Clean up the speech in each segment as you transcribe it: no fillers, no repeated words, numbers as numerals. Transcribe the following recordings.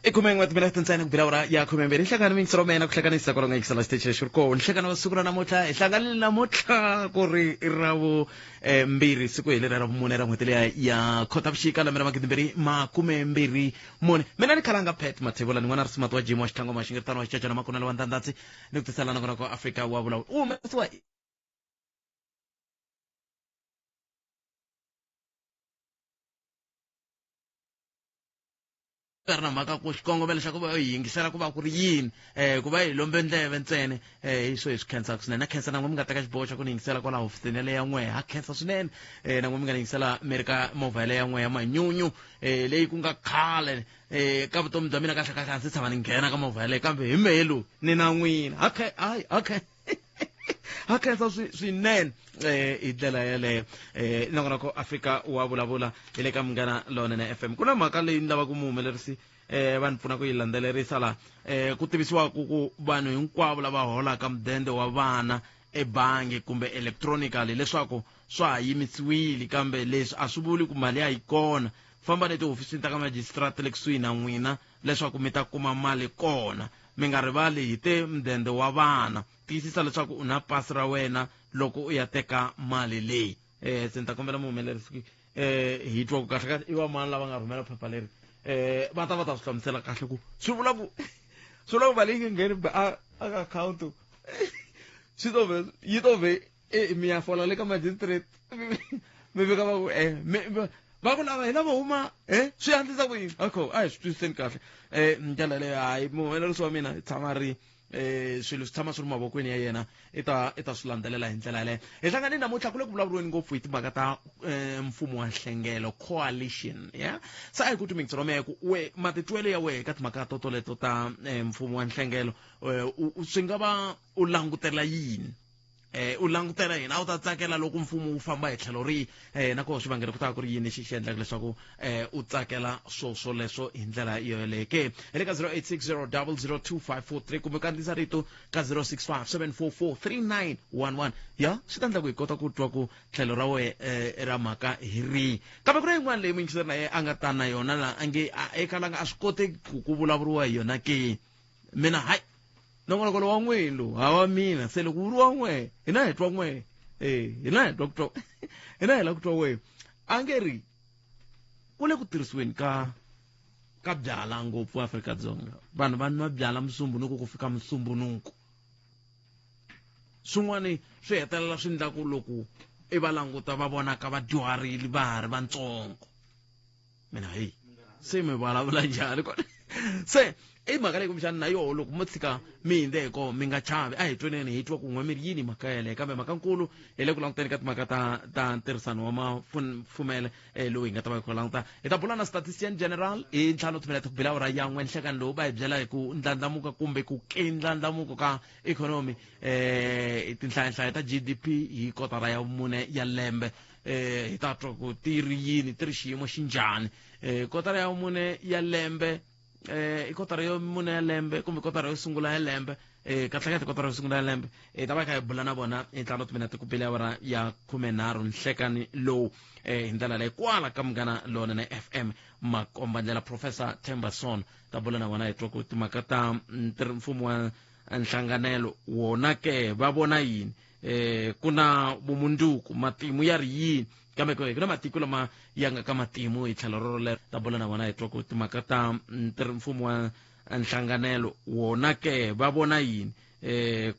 Ikumeng wat bilang tensai ng bilawra ya kumeng beri siya kanaming saromena kusilakan isa kolong eksala stage shurko siya kanama sukura na motla siya kanila motla kuri irawo mbiri siku ile raro munera mwetelea ya kotapshika la mera makidiberi ma kumembiri mone menani kalanga pet matebola ni wana rasima tuwa jimo shitango mashingirtano chichacha na makuna lawan tandatsi nikutisala na kwa Afrika wabula meswa karna maka ku xikongomelo xa ku va yingisela ku va ku ri yini ku va hi lombe ndleve ntsene hi swo hi swi khensa swinene na khensa na n'we mi nga teka xiboho xa ku ni yingisela kwala hofisini yale ya n'we ha khensa swinene na n'we mi nga ni yingisela amerika movha yale ya n'we ya manyunyu leyi ku nga khale ka vutomi bya mina kahle kahle a ndzi tshama ni nghena ka movha yaleyo kambe hi melu ni na n'wina okay ha khensa swinene hi ndlela yaleyo nakona ko Afrika wa vulavula hi le ka Munghana Lonene FM ku na mhaka leyi ni lava ku muhumelerisi va ni pfuna ku yi landzelerisa laha ku tivisiwaku ku vanhu hinkwavo lava holaka mudende wa vana ebangi kumbe electronically leswaku swa ha yimisiwile kambe leswi a swi vuli ku mali ya yi kona famba ni tihofisini ta ka magistrate le kusuhi na n'wina leswaku mi ta kuma mali kona mi nga rivali hi te mudende wa vana tiyisisa leswaku u na pasi ra wena loko u ya teka mali leyi se ni ta kombela muhumelerisi hi twa ku kahle kahle i va mani lava nga rhumela phepha leri va ta swi hlamusela kahle ku swi vula ku mali yi nge ngheni a akhawunti yi to ve mi ya fola le ka magistrate mi veka va ku va ku lava hi lava huma swi handlisa ku yini akho a hi swi twisiseni kahle ndlela leyo hayi muhumelerisi wa mina tshama ri swilo swi tshama swi ri mavokweni ya yena i ta swi landzelela hi ndlela yaleyo hi hlangane namuntlha ku le ku vulavuriweni ngopfu hi timhaka ta mfumo wa nhlengelo coalition ya sa a hi ku timingitsoromeye ku we matitwelo ya wehe ka timhaka totoleto ta mfumo wa nhlengelo swi nga va u langutela yini u langutela yini a wu ta tsakela loko mfumo wu famba hi tlhelo rihi nakoho swivangelo ku ta ku ri yini xi endlaka leswaku u tsakela swoleswo hi ndlela yoyeleyo ke hi le ka 0860002543 kumbe kandziyisa rito ka 0657443911 ya swi ta endla ku hi kota ku twa ku tlhelo ra wehe ra mhaka hi rihi kambe ku ri yin'wana leyi minxiseri na ye a nga ta na yona laha a nge eka langa a swi koti ku vulavuriwa hi yona ke mina hayi nongonoko wa n'we lo hawa mina se loko wu ri wa n'we hina hi twa n'we hina hi twa ku twa hina hi la ku twa we a nge ri ku le ku tirhisiweni ka byala ngopfu Afrika-Dzonga vanhu va nwa byala musumbunuku ku fika musumbunuku swin'wani swi hetelela swi endla ku loko i va languta va vonaka va dyuharile va ha ri vantsongo mina heyi se mi vulavula njhani se i mhaka leyi kumbexani na yoho loko mo tshika mi hindze hi koho mi nga chavi a hi tweneni hi twa ku n'we mi ri yini mhaka yeleyo kambe mhaka nkulu hi le ku languteni ka timhaka ta ntirhisano wa mafumele lowu hi nga ta va hi kho languta hi ta bula na statistician general hi ntlhanu timinete ku bilawura ya n'we nhlekani lowu va hi byela hi ku ndlandlamuka kumbe ku kindlandlamuko ka ikhonomi tinhlayanhlaya ta GDP hi kotara ya mune ya lembe hi ta twa ku ti ri yini ti ri xiyimo xi njhani kotara ya mune ya lembe i kotara yo mune ya lembe kumbe kotara yo sungula ya lembe kahlekahle kotara yo sungula ya lembe ta va kha hi bula na vona hi ntlhanu timinete ku bilawura ya 13 nhlekani lowu hi ndlela leyi kwala ka Munghana Lonene FM makombandlela Professor Thembason ta bula na vona hi twa ku timhaka ta mfumo wa nhlanganelo wona ke va vona yini ku na vumunduku matimu ya ri yini kambe ku na matiko lama ya nga ka matimu hi tlhelo rorolero ta bula na vona hi twa ku timhaka ta mfumo wa nhlanganelo wona ke va vona yini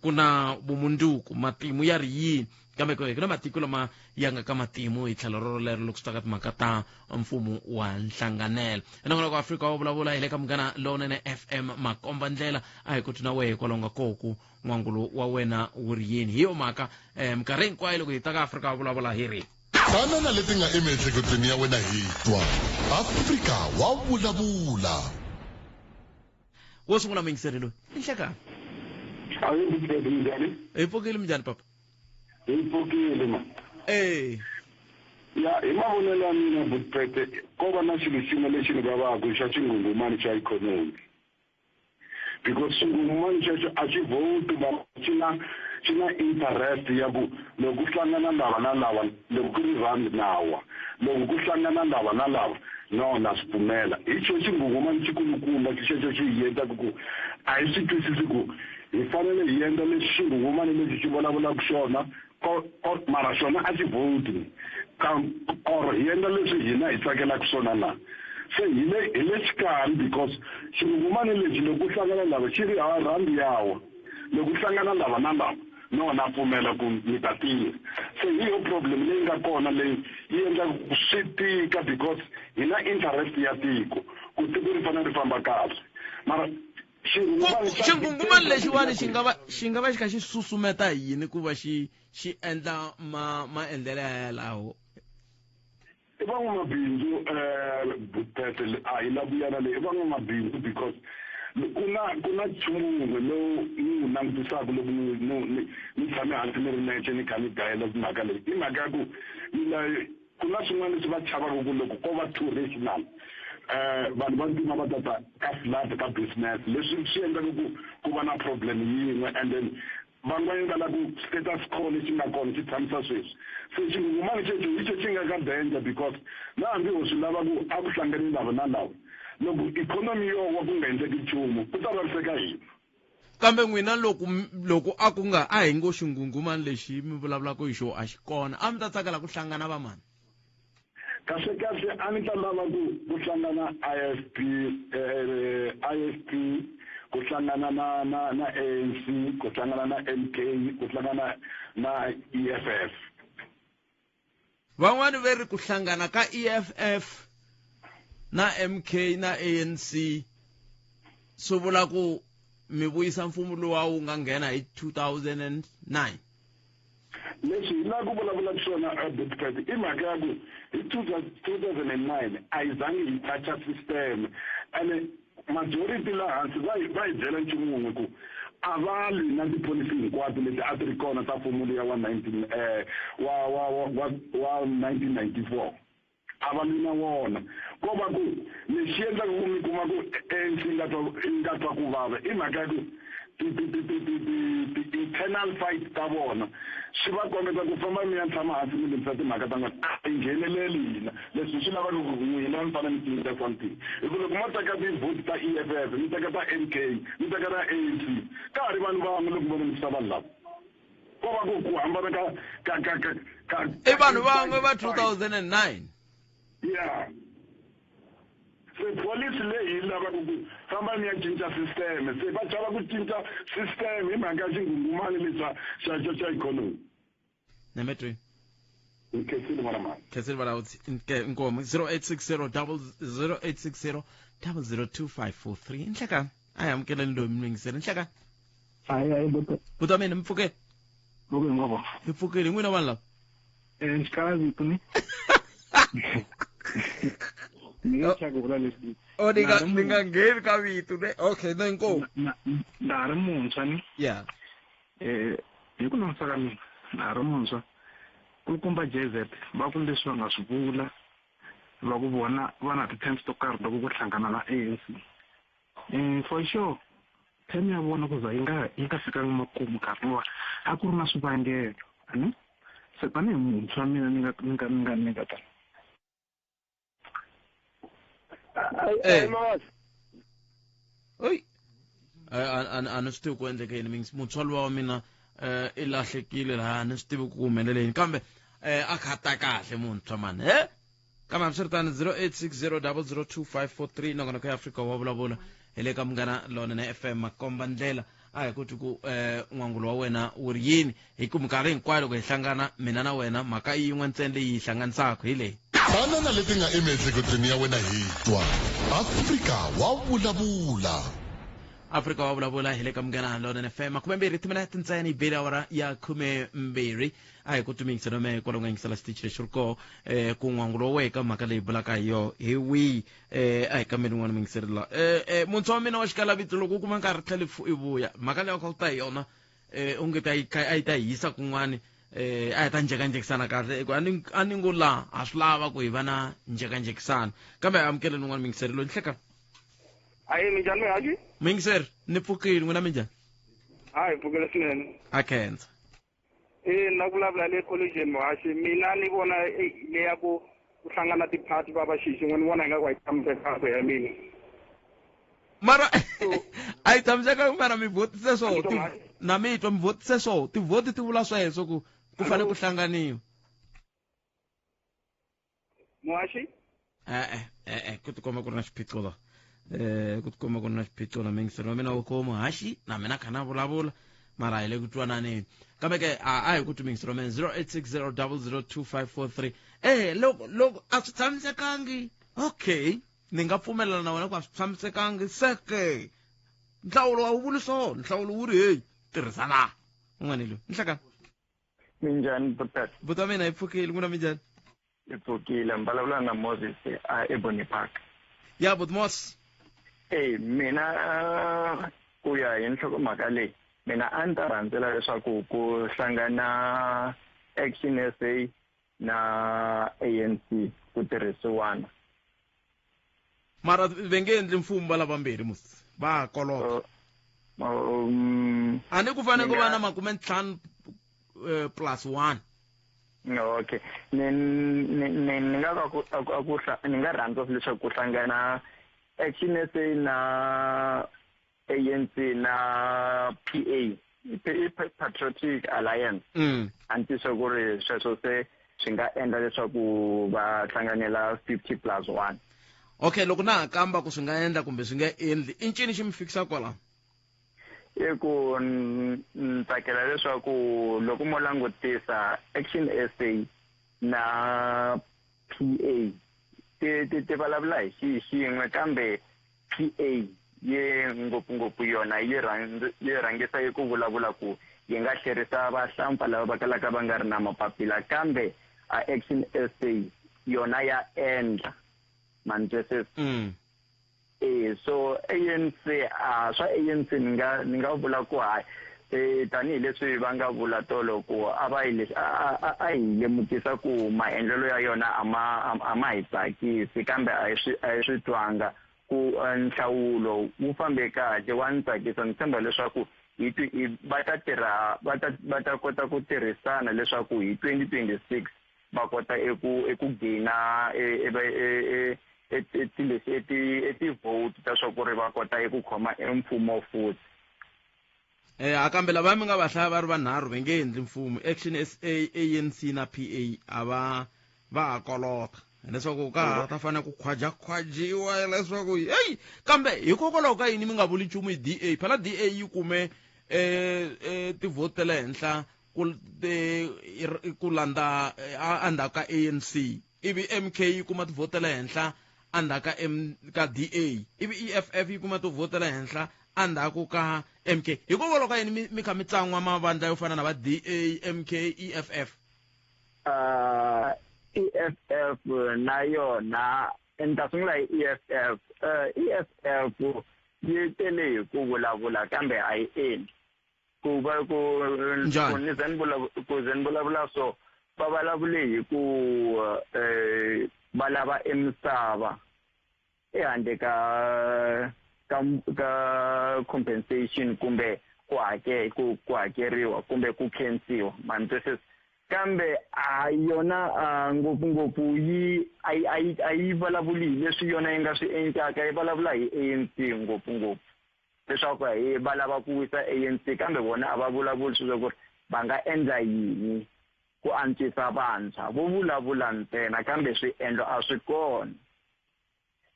ku na vumunduku matimu ya ri yini kambe ku na matiko lama ya nga ka matimu hi tlhelo rorolero loko swi ta ka timhaka ta mfumo wa nhlanganelo nakona ku Afrika wa vulavula hi le ka Munghana Lonene FM makomba ndlela a hi ku tuna wehe kwalaho nga koku n'wangulo wa wena wu ri yini hi yo mhaka minkarhi hinkwayo loko hi ta ka Afrika wa vulavula hi ri tana na leti nga emiehleketweni ya wena hi twa Afrika wa vulavula wo sungula mingiseri loyi i nhlekani hi pfukile minjhani papa hi pfukile ma ya hi mavonelo ya mina butprete ko va na xilo xin'we lexi ni vavaku xa xingungumani xa ikhonomi because xingungumani xexo a xi vhoti va xi na xi na interest ya ku loko ku hlangana lava na lava loko ku ri rand nawa loko ku hlangana lava na lava no na swipfumela hi xo xingungumani xikulukumba xexo xi hi endlaku ku a hi swi twisisi ku hi fanele hi endla leswi xingungumani lexi xi vulavulaka xona mara xona a xi vhoti or hi endla leswi hina hi tsakelaka swona na se hi le xikarhi because xingungumani lexi loko ku hlangana lava xi ri rhandi yawa loko ku hlangana lava na lava no na pfumela ku mi ta tirha se hi yo problem leyi nga kona leyi yi endlaka swi tika because hi na interest ya tiko ku tiko ri fanele ri famba kahle mara xingungumani lexiwani xi nga va xi kha xi susumeta yini ku va xi endla maendlelo yalawo i van'wamabindzu butete a hi la vuyana leyi i van'wamabindzu because ku na nchumu lowu ni wu langutisaka loko ni tshame hansi ni ri nexe ni kha ni gayela timhaka leyi i mhaka ya ku ku na swin'wana leswi va chavaka ku loko ko va too rational vanhu va ntima va tata ka flood ka business leswi swi endlaka ku va na problem yin'we and then van'wana va lava ku status quo lexi nga kona xi tshamisa sweswi se xingungumani xexo hi xo xi nga ka danger because na hambi ho swi lava ku a ku hlangani lava na lava loko ikhonomi yo wa ku nga endleki nchumu ku ta vaviseka hina kambe n'wina loko a ku nga a hi ngo xingungumani lexi mi vulavulaka hi xo a xi kona a mi ta tsakela ku hlangana va mani kahle a ni ta lava ku hlangana IFP ku hlangana na ANC ku hlangana na MK ku hlangana na EFF van'wani ve ri ku hlangana ka EFF na MK na ANC swi vula ku mi vuyisa mfumo lowa wu nga nghena hi 2009 leswi hi la ku vulavula swona deputy i mhaka ya ku hi 2009 a hi zangi hi toucha system and majority laha hansi va hi byela nchumu wun'we ku a va lwi na tipolisi hinkwato leti a ti ri kona ta mfumo leya wa 1994 a va lwi na wona ko va ku lexi endlaka ku mi kuma ku ANC nga twa ku vava i mhaka ya ku ti-internal fight ta vona swi va kombeta ku famba mi ya tshama hansi mi lunghisa timhaka ta n'wina a hi ngheneleli hina leswi swi lavaka ku n'wina mi fanele mi tiyisa something hi ku loko mo teka ti-vote ta EFF mi teka ta MK mi teka ta ANC ka ha ri vanhu van'we loko vo lemukisa vanhu lava ko va ku hambana ka i vanhu van'we va 2009 yeah se polisi leyi lavaka ku famba mi ya cinca system se va chava ku cinca system hi mhaka ya xingungumani lexa xa ikhonomi number 3 nkesile malamani khesile valawutsi inkomo 0860 inhlekani a hi amukeleni loyi mi yingisela inhlekani hayi buta mina mi pfukeni ngoba mi pfukeli n'wina vanhu lava xikalazi tuni ni nga ngheni ka vito ne okay no inkomo na ha ri muntshwa ni ya hi ku langusa ka mina na ha ri muntshwa kulukumba JZ va ku leswi va nga swi vula va ku vona va na ti-terms to karhi loko ku hlangana na ANC for sure term ya vona ku za yi nga fikanga makumu nkarhi lowa a ku ri na swivangelo ani se tanihi muntshwa mina ni nga tani oi a ni swi tivi ku endleka yini mutswari wa mina i lahlekile laha a ni swi tivi ku humeleleni kambe a khata kahle muntshwa mani kambe hambiswiritani 0860002543 nongonoko ya Afrika wa vulavula hi le ka Munghana Lonene FM makomba ndlela a hi kuti ku n'wangulo wa wena wu ri yini hi ku minkarhi hinkwayo loko hi hlangana mina na wena mhaka yin'we ntsena leyi hi hlanganisaka hi leyi banana leti nga emiehleketweni ya wena hi twa Afrika wa vulavula Afrika wa vulavula hi le ka Munghana Lonene FM 20 tintsena hi beli awara ya 12 a hi ku tumingisa nome kwalo nga yingisela xitichi lexi ri ko ku n'wangulo wa weka mhaka leyi bulaka hi yo hi wihi a hi kambeni n'wana mingiselela muntshwa wa mina wa xikalavito loko u kuma nkarhi tlhela i vuya mhaka leyi wa kha ku ta hi yona onge a yi ta hisa kun'wani a hi ta njhekanjhekisana kahle a ni ngo la a swi lava ku hi va na njhekanjhekisana kambe amukeleni n'wana mingiserelo ni hleka ayi minjhani mihaji mingiseri ni pfukile n'wina minjhani hayi pfukela swinene akhenza na vulavula le collision Mohashi mina ni vona le ya ku hlangana tiphati va vaxixi n'we ni vona ingaku a yi tshamisekanga ya mina mara a yi tshamisekanga mara mi votise so na mitwa mi votise so tivhoti ti vula sweswo ku fanele ku hlanganiwa Mohashi ku tikomba ku ri na xiphiqo la ku tikomba ku ri na xiphiqo la mingiselo wa mina wu komo haxi na mina kha na vulavula mara hi le ku twananeni kambe ke a hi ku tumingiselo mena 0860002543 loko a swi tshamisekangi okay ni nga pfumelelana na wena ku a swi tshamisekangi seke nhlawulo a wu vuli swona nhlawulo wu ri heyi tirhisana un'wana loyi nhlakani minjhani buta mina yi pfukile n'wina minjhani yi pfukile mvulavula na Moses eBonny Park ya but Mos mina ku ya hi nhlokomhaka leyi mina a ni ta rhandzela leswaku ku hlangana Action SA na ANC ku tirhisiwana mara ve nge endli mfumo va lavambirhi mus va kolota a ni ku fanele ku va na 5+1 okay ni nga rhandza leswaku ku hlangana Action SA na ANC na PA Patriotic Alliance antiso ku ri sweswo se swi nga endla leswaku va hlanganela 50+1 okay loko na kamba ku swi nga endla kumbe swi nga endli i ncini xi mi fikisa kwala i ku ntsakela leswaku loko mo langutisa Action SA na PA ti vulavula hi xin'we kambe PA ye ngopfungopfu yona yi rhangisa yi ku vulavula ku yi nga hlerisa vahlampfa lava va kalaka va nga ri na mapapila kambe a Action SA yona ya endla manjeses so ANC swa ANC ni nga vula ku hayi tanihileswi va nga vula tolo ku a hi lemukisa ku maendlelo ya yona a ma hi tsakisi kambe a hi swi twanga ku nhlawulo wu fambe kahle wa ni tsakisa ni tshemba leswaku va ta kota ku tirhisana leswaku hi 2026 va kota eku gina ti-vote ta swa ku ri va kota eku khoma mfumo futhi kambe lava mi nga va hlaya va ri vanharhu ve nge endli mfumo Action SA ANC na PA a va ha kolota leswaku ka ta fanele ku khwajiwa leswaku hey kambe hikokwalaho ka yini mi nga vuli nchumu hi DA phela DA yi kume tivhoti ta le henhla ku landza endzhaku ka ANC ivi MK yi kuma tivhoti ta le henhla endzhaku ka DA ivi EFF yi kuma tivhoti ta le henhla endzhaku ka MK hikokwalaho ka yini mi kha mi tsan'wa mavandla yo fana na va DA MK EFF EFF na yona ni ta sungula hi EFF yi tele hi ku vulavula kambe a yi endli ku ze ni vulavula so va vulavule hi ku va lava emisava ehandle ka compensation kumbe ku hakeriwa kumbe ku khensiwa manitwesisi kambe a yona ngopfungopfu a yi vulavuli leswi yona yi nga swi endlaka yi vulavula hi ANC ngopfungopfu leswaku va lava ku wisa ANC kambe vona a va vulavuli swilo ku ri va nga endla yini ku antswisa vantshwa vo vulavula ntsena kambe swiendlo a swi kona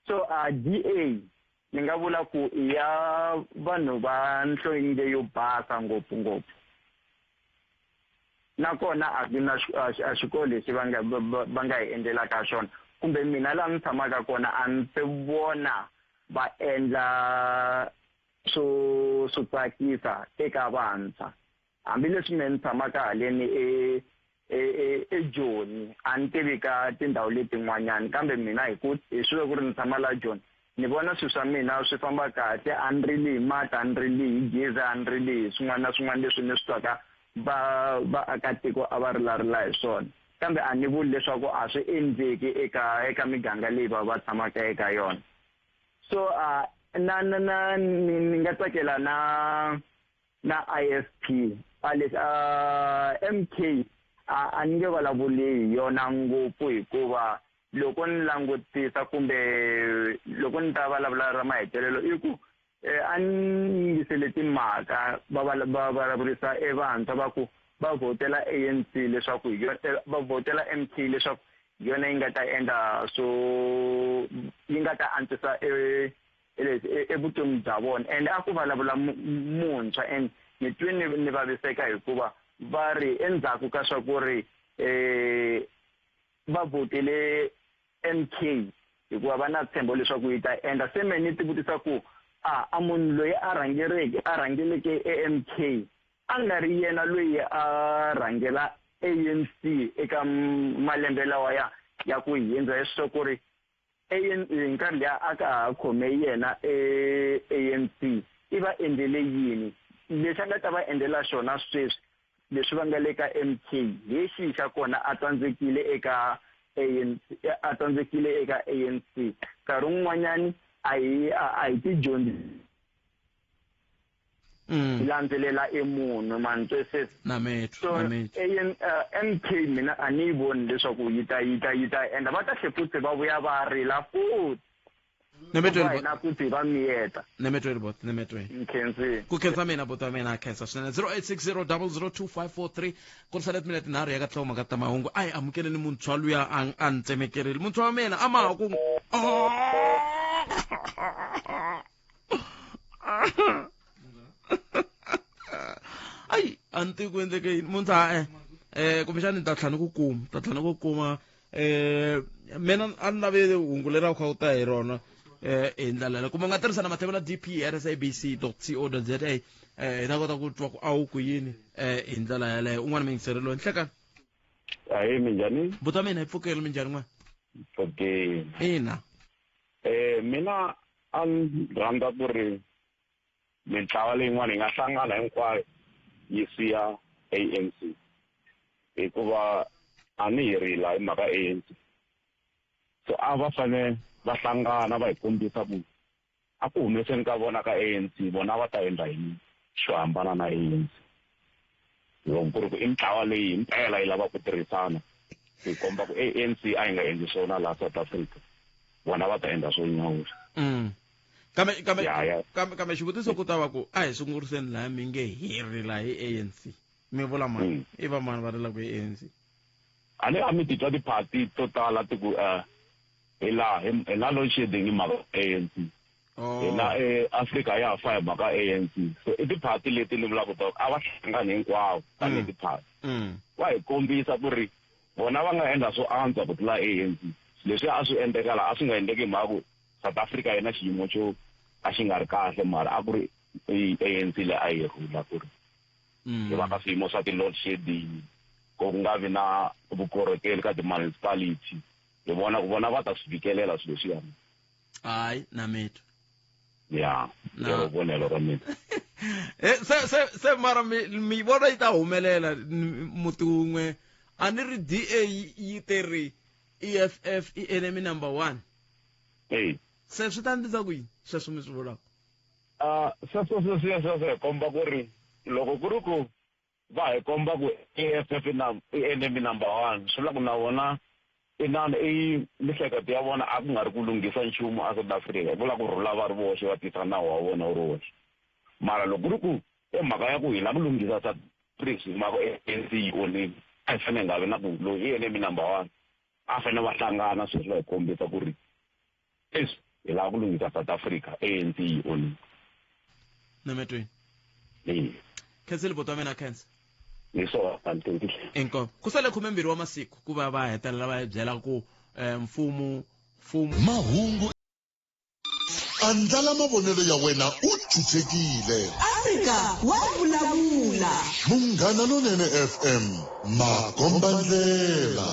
so DA ni nga vula ku i ya vanhu va nhlonge yo basa ngopfungopfu nakona a kuna a xikolo lexi va nga hi endlelaka xona kumbe mina laha ni tshamaka kona a ni se vona va endla swo tsakisa eka vantshwa hambileswi mina ni tshamaka haleni eJoni a ni tivi ka tindhawu letin'wanyana kambe mina hi swilo ku ri ni tshama la Joni ni vona swilo swa mina swi famba kahle a ni rili hi mati a ni rili hi gezi a ni rili hi swin'wana na swin'wana leswi ni swi twaka vaakatiko a va rilarila hi swona kambe a ni vuli leswaku a swi endleki eka miganga leyi va tshamaka eka yona so ni nga tsakela na ISP MK a ni nge vulavuli yona ngopfu hikuva loko ni langutisa kumbe loko ni ta vulavula ra mahetelelo i ku a ni yingisele timhaka va vulavurisa vantshwa va ku va votela ANC leswaku va votela MK leswaku yona yi nga ta endla so yi nga ta antswisa vutomi bya vona and a ku vulavula muntshwa and ni twe ni vaviseka hikuva va ri endzhaku ka swa ku ri va votele MK hikuva va na tshembo leswaku yi ta endla se me ni tivutisa ku a munhu loyi a rhangeleke MK a nga ri yena loyi a rhangela ANC eka malembe lawa ya ku hindza leswo ku ri nkarhi liya a ka ha khome yena ANC i va endlele yini leswi a nga ta va endlela xona sweswi leswi va nga le ka MK hi xi xa kona a tsandzekile eka ANC nkarhi wun'wanyani a hi tidyondzi landzelela munhu man twisisa MK mina a ni voni leswaku yi ta endla va ta futhi va vuya va rila futhi na futhi va miyeta ku khensa mina buta mina a khensa swinene 0860002543 ku ri salet minute nharhu ya ka tlhelo mhaka ta mahungu a hi amukeleni muntshwa luya a ni tsemekerile muntshwa wa mina a maha ku ai a ni tivi ku endleke yini muntshwa kumbexani ni ta tlhela ni ku kuma mina a ni lave hungu leri a kha u ta hi rona hi ndlela leyo kumbe u nga tirhisana mathemo na dp@sabc.co.za hi ta kota ku twa ku a wu ku yini hi ndlela yaleyo un'wana miyingiserelo nhlekani ahee minjhani buta mina hi pfukeli minjhani n'wana okay ina mina a ni rhandza ku ri mitlawa leyin'wana yi nga hlangana hinkwayo yi siya ANC hikuva a ni hi rila hi mhaka ANC so a va fanele va hlangana va hi kombisa ku a ku humeseni ka vona ka ANC vona va ta endla yini xo hambana na ANC loko ku ri ku i mitlawa leyi impela yi lava ku tirhisana hi komba ku ANC a yi nga endli swona laha South Africa vona va ta endla swo nyawusa kambe xivutiso ku ta va ku a hi sunguriseni laha mi nge hirila hi ANC mi vula mani i va mani va rilaka hi ANC a mi titwa tiphati to tala ti ku hi na load shedding hi mhaka ANC hina Afrika ya ha fa hi mhaka ANC so i tiphati leti ni vulaka to a va hlangani hinkwavo tanihi tiphati va hi kombisa ku ri vona va nga endla swo antswa ku tlula ANC leswi a swi endleka laha a swi nga endleki hi mhaka ku South Africa yi na xiyimo xo a xi nga ri kahle mara a ku ri ANC leyi a yi rhula ku ri hi va ka swiyimo swa ti-load shedding ku nga vi na vukorhokeri ka ti-municipality hi vona ku vona va ta swi fikelela swilo leswiyani hayi na mitu ya lero vonelo ra mina se mara mi vona yi ta humelela muti wun'we a ni ri DA yi teri EFF i enemy number 1 se swi ta ndisa ku yini sweswo mi swi vulaka sweswo hi komba ku ri loko ku ri ku va hi komba ku EFF i enemy number 1 swi vula ku na vona i mihleketo ya vona a ku nga ri ku lunghisa nchumu a South Africa vula ku rhula va ri voxe va tisa nawu wa vona wu ri woxe mara loko ku ri ku mhaka ya ku hi lava ku lunghisa South Africa hi mhaka ANC yi onile a hi fanele nga vi na ku loyi i enemy number 1 a fanele va hlangana sweswi va hi kombisa ku ri hi lava ku lunghisa South Africa ANC yi onile nametweni khensile botwa mina khensa ni so inko ku sale 12 wa masiku ku va va hetelela va byela ku mfumo mahungu andlala mavonelo ya wena u chuchekile Afrika wa vulavula Munghana Lonene FM makombandlela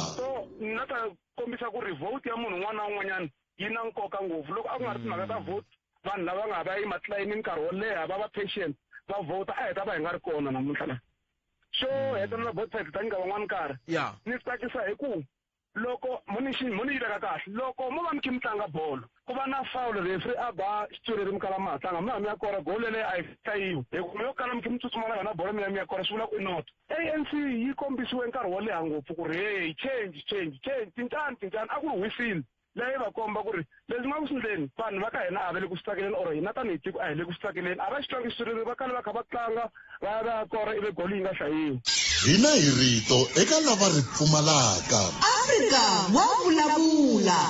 na ta kombisa ku ri vote ya munhu un'wana na un'wanyana yi na nkoka ngopfu loko a ku nga ri timhaka ta vote vanhu lava nga va yi matlayini nkarhi wo leha va va patient va vota a heta va hi nga ri kona namuntlha la so heta na vote site ta nyika van'wana nkarhi ni tsakisa hi ku loko moni yi veka kahle loko mo va mi kha mi tlanga bolo ku va na foul referee a ba xitori ri mi kala ma tlanga mi ya kora gol leyi a yi hlayiwi hikuva yo kala mi kha mi tsutsumana yona bolo mi ya kora swi vula ku i not ANC yi kombisiwe nkarhi wo leha ngopfu ku ri hey change tincani a ku ri whistle leyi va komba ku ri leswi nga ku swi endleni vanhu va ka hina a va le ku swi tsakeleni or hina tanihi tiko a hi le ku swi tsakeleni a va xi twangi xitori va kala va kha va tlanga va ya kora ivi gol yi nga hlayiwi hina hi rito eka lava ri pfumalaka Afrika wa vulavula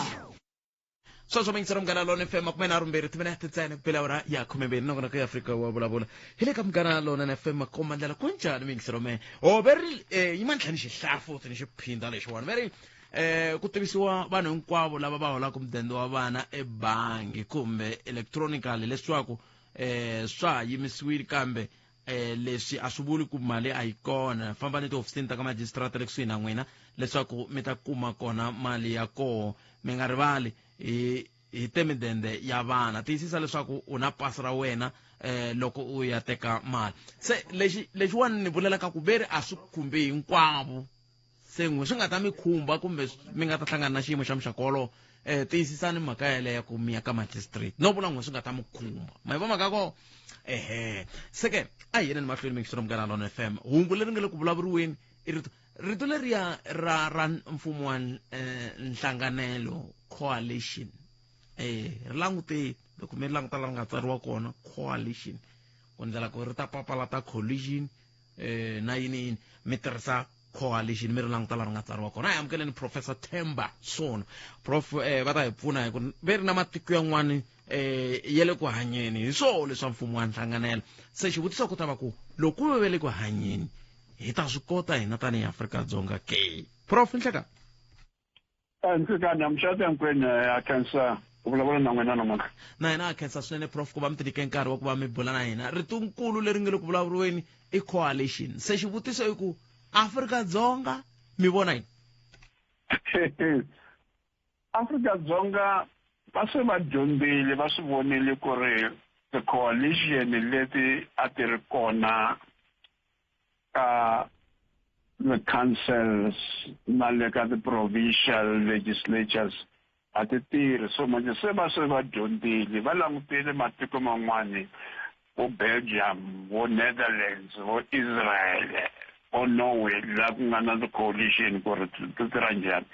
sweswo mingisera Munghana Lona FM 12 timinete ntsena ku pela ora ya 12 nongona ka Afrika wa vulavula hi le ka Munghana Lona FM komandlela kunjani mingisero me veri yima ntlhani xihlafu tsini xiphinda lexiwani veri ku tivisiwa vanhu hinkwavo lava va holaka mudende wa vana ebangi kumbe electronically leswaku swa yimisiwile kambe leswi a swi vuli ku mali a yi kona famba ni tihofisini ta ka magistrate le kusuhi na n'wina leswaku mi ta kuma kona mali ya koho mi nga rivali hi temidende ya vana tiyisisa leswaku u na pasi ra wena loko u ya teka mali se lexiwani ni vulelaka ku veri a swi khumbi hinkwavo se n'we swi nga ta mi khumba kumbe mi nga ta hlangana na xiyimo xa mixakolo tiyisisani mhaka yaleyo ku mi ya ka magistrate no vula n'we swi nga ta mi khumba ma hi va mhaka ko seke a hi yeleni mahlweni mingisero Munghana Lona FM hungu leri nga le ku vulavuriweni i rito leriya ra mfumo wa nhlanganelo coalition ri langute loko mi languta la nga tsariwa kona coalition ku ndlela ku ri ta papalata collision na yini mi tirhisa coalition mi ri languta la nga tsariwa kona a hi amukeleni Professor Themba Sono prof va ta hi pfuna hi ku ve ri na matiko yan'wani ya le ku hanyeni hi swo leswa mfumo wa nhlanganelo se xivutiso ku ta va ku loko ve le ku hanyeni hi ta swi kota hina tanihi Afrika-Dzonga ke prof nhleka nhlekani amxate hinkwenu ya khensa ku vulavula na n'wina namuntlha na hina a khensa swinene prof ku va mi tinike nkarhi wa ku va mi bula na hina ritunkulu leri nga le ku vulavuriweni i coalition se xivutiso i ku Afrika-Dzonga mi vona yini Afrika-Dzonga va se va dyondzile va swi vonile ku ri ti-coalition leti a ti ri kona ka the councils na le ka ti-provincial legislatures a ti tirhi so manje se va dyondzile va langutile matiko man'wani vo Belgium vo Netherlands vo Israel vo Norway la ku nga na ti-coalition ku ri ti tirha njhani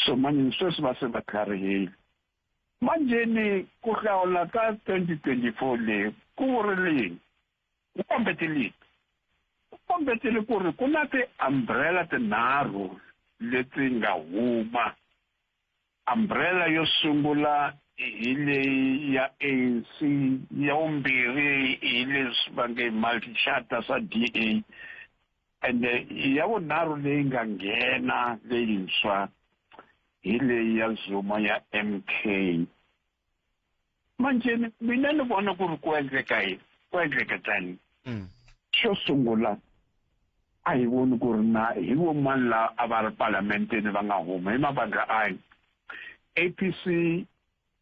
so manje sweswi va se va kharihile manjeni ku hlawula ka 2024 leyi ku vurilini ku kombetile ku ri ku na ti-umbrella tinharhu leti nga huma umbrella yo sungula hi leyi ya ANC ya vumbirhi hi leswi va nge multi-charter sa DA ende ya vunharhu leyi nga nghena leyintshwa hi leyi ya Zuma ya MK manjeni mina ni vona ku ri ku endleka tani xo sungula a hi voni ku ri na hi vo mani la a va ri parlamenteni va nga huma hi mabandla ayi APC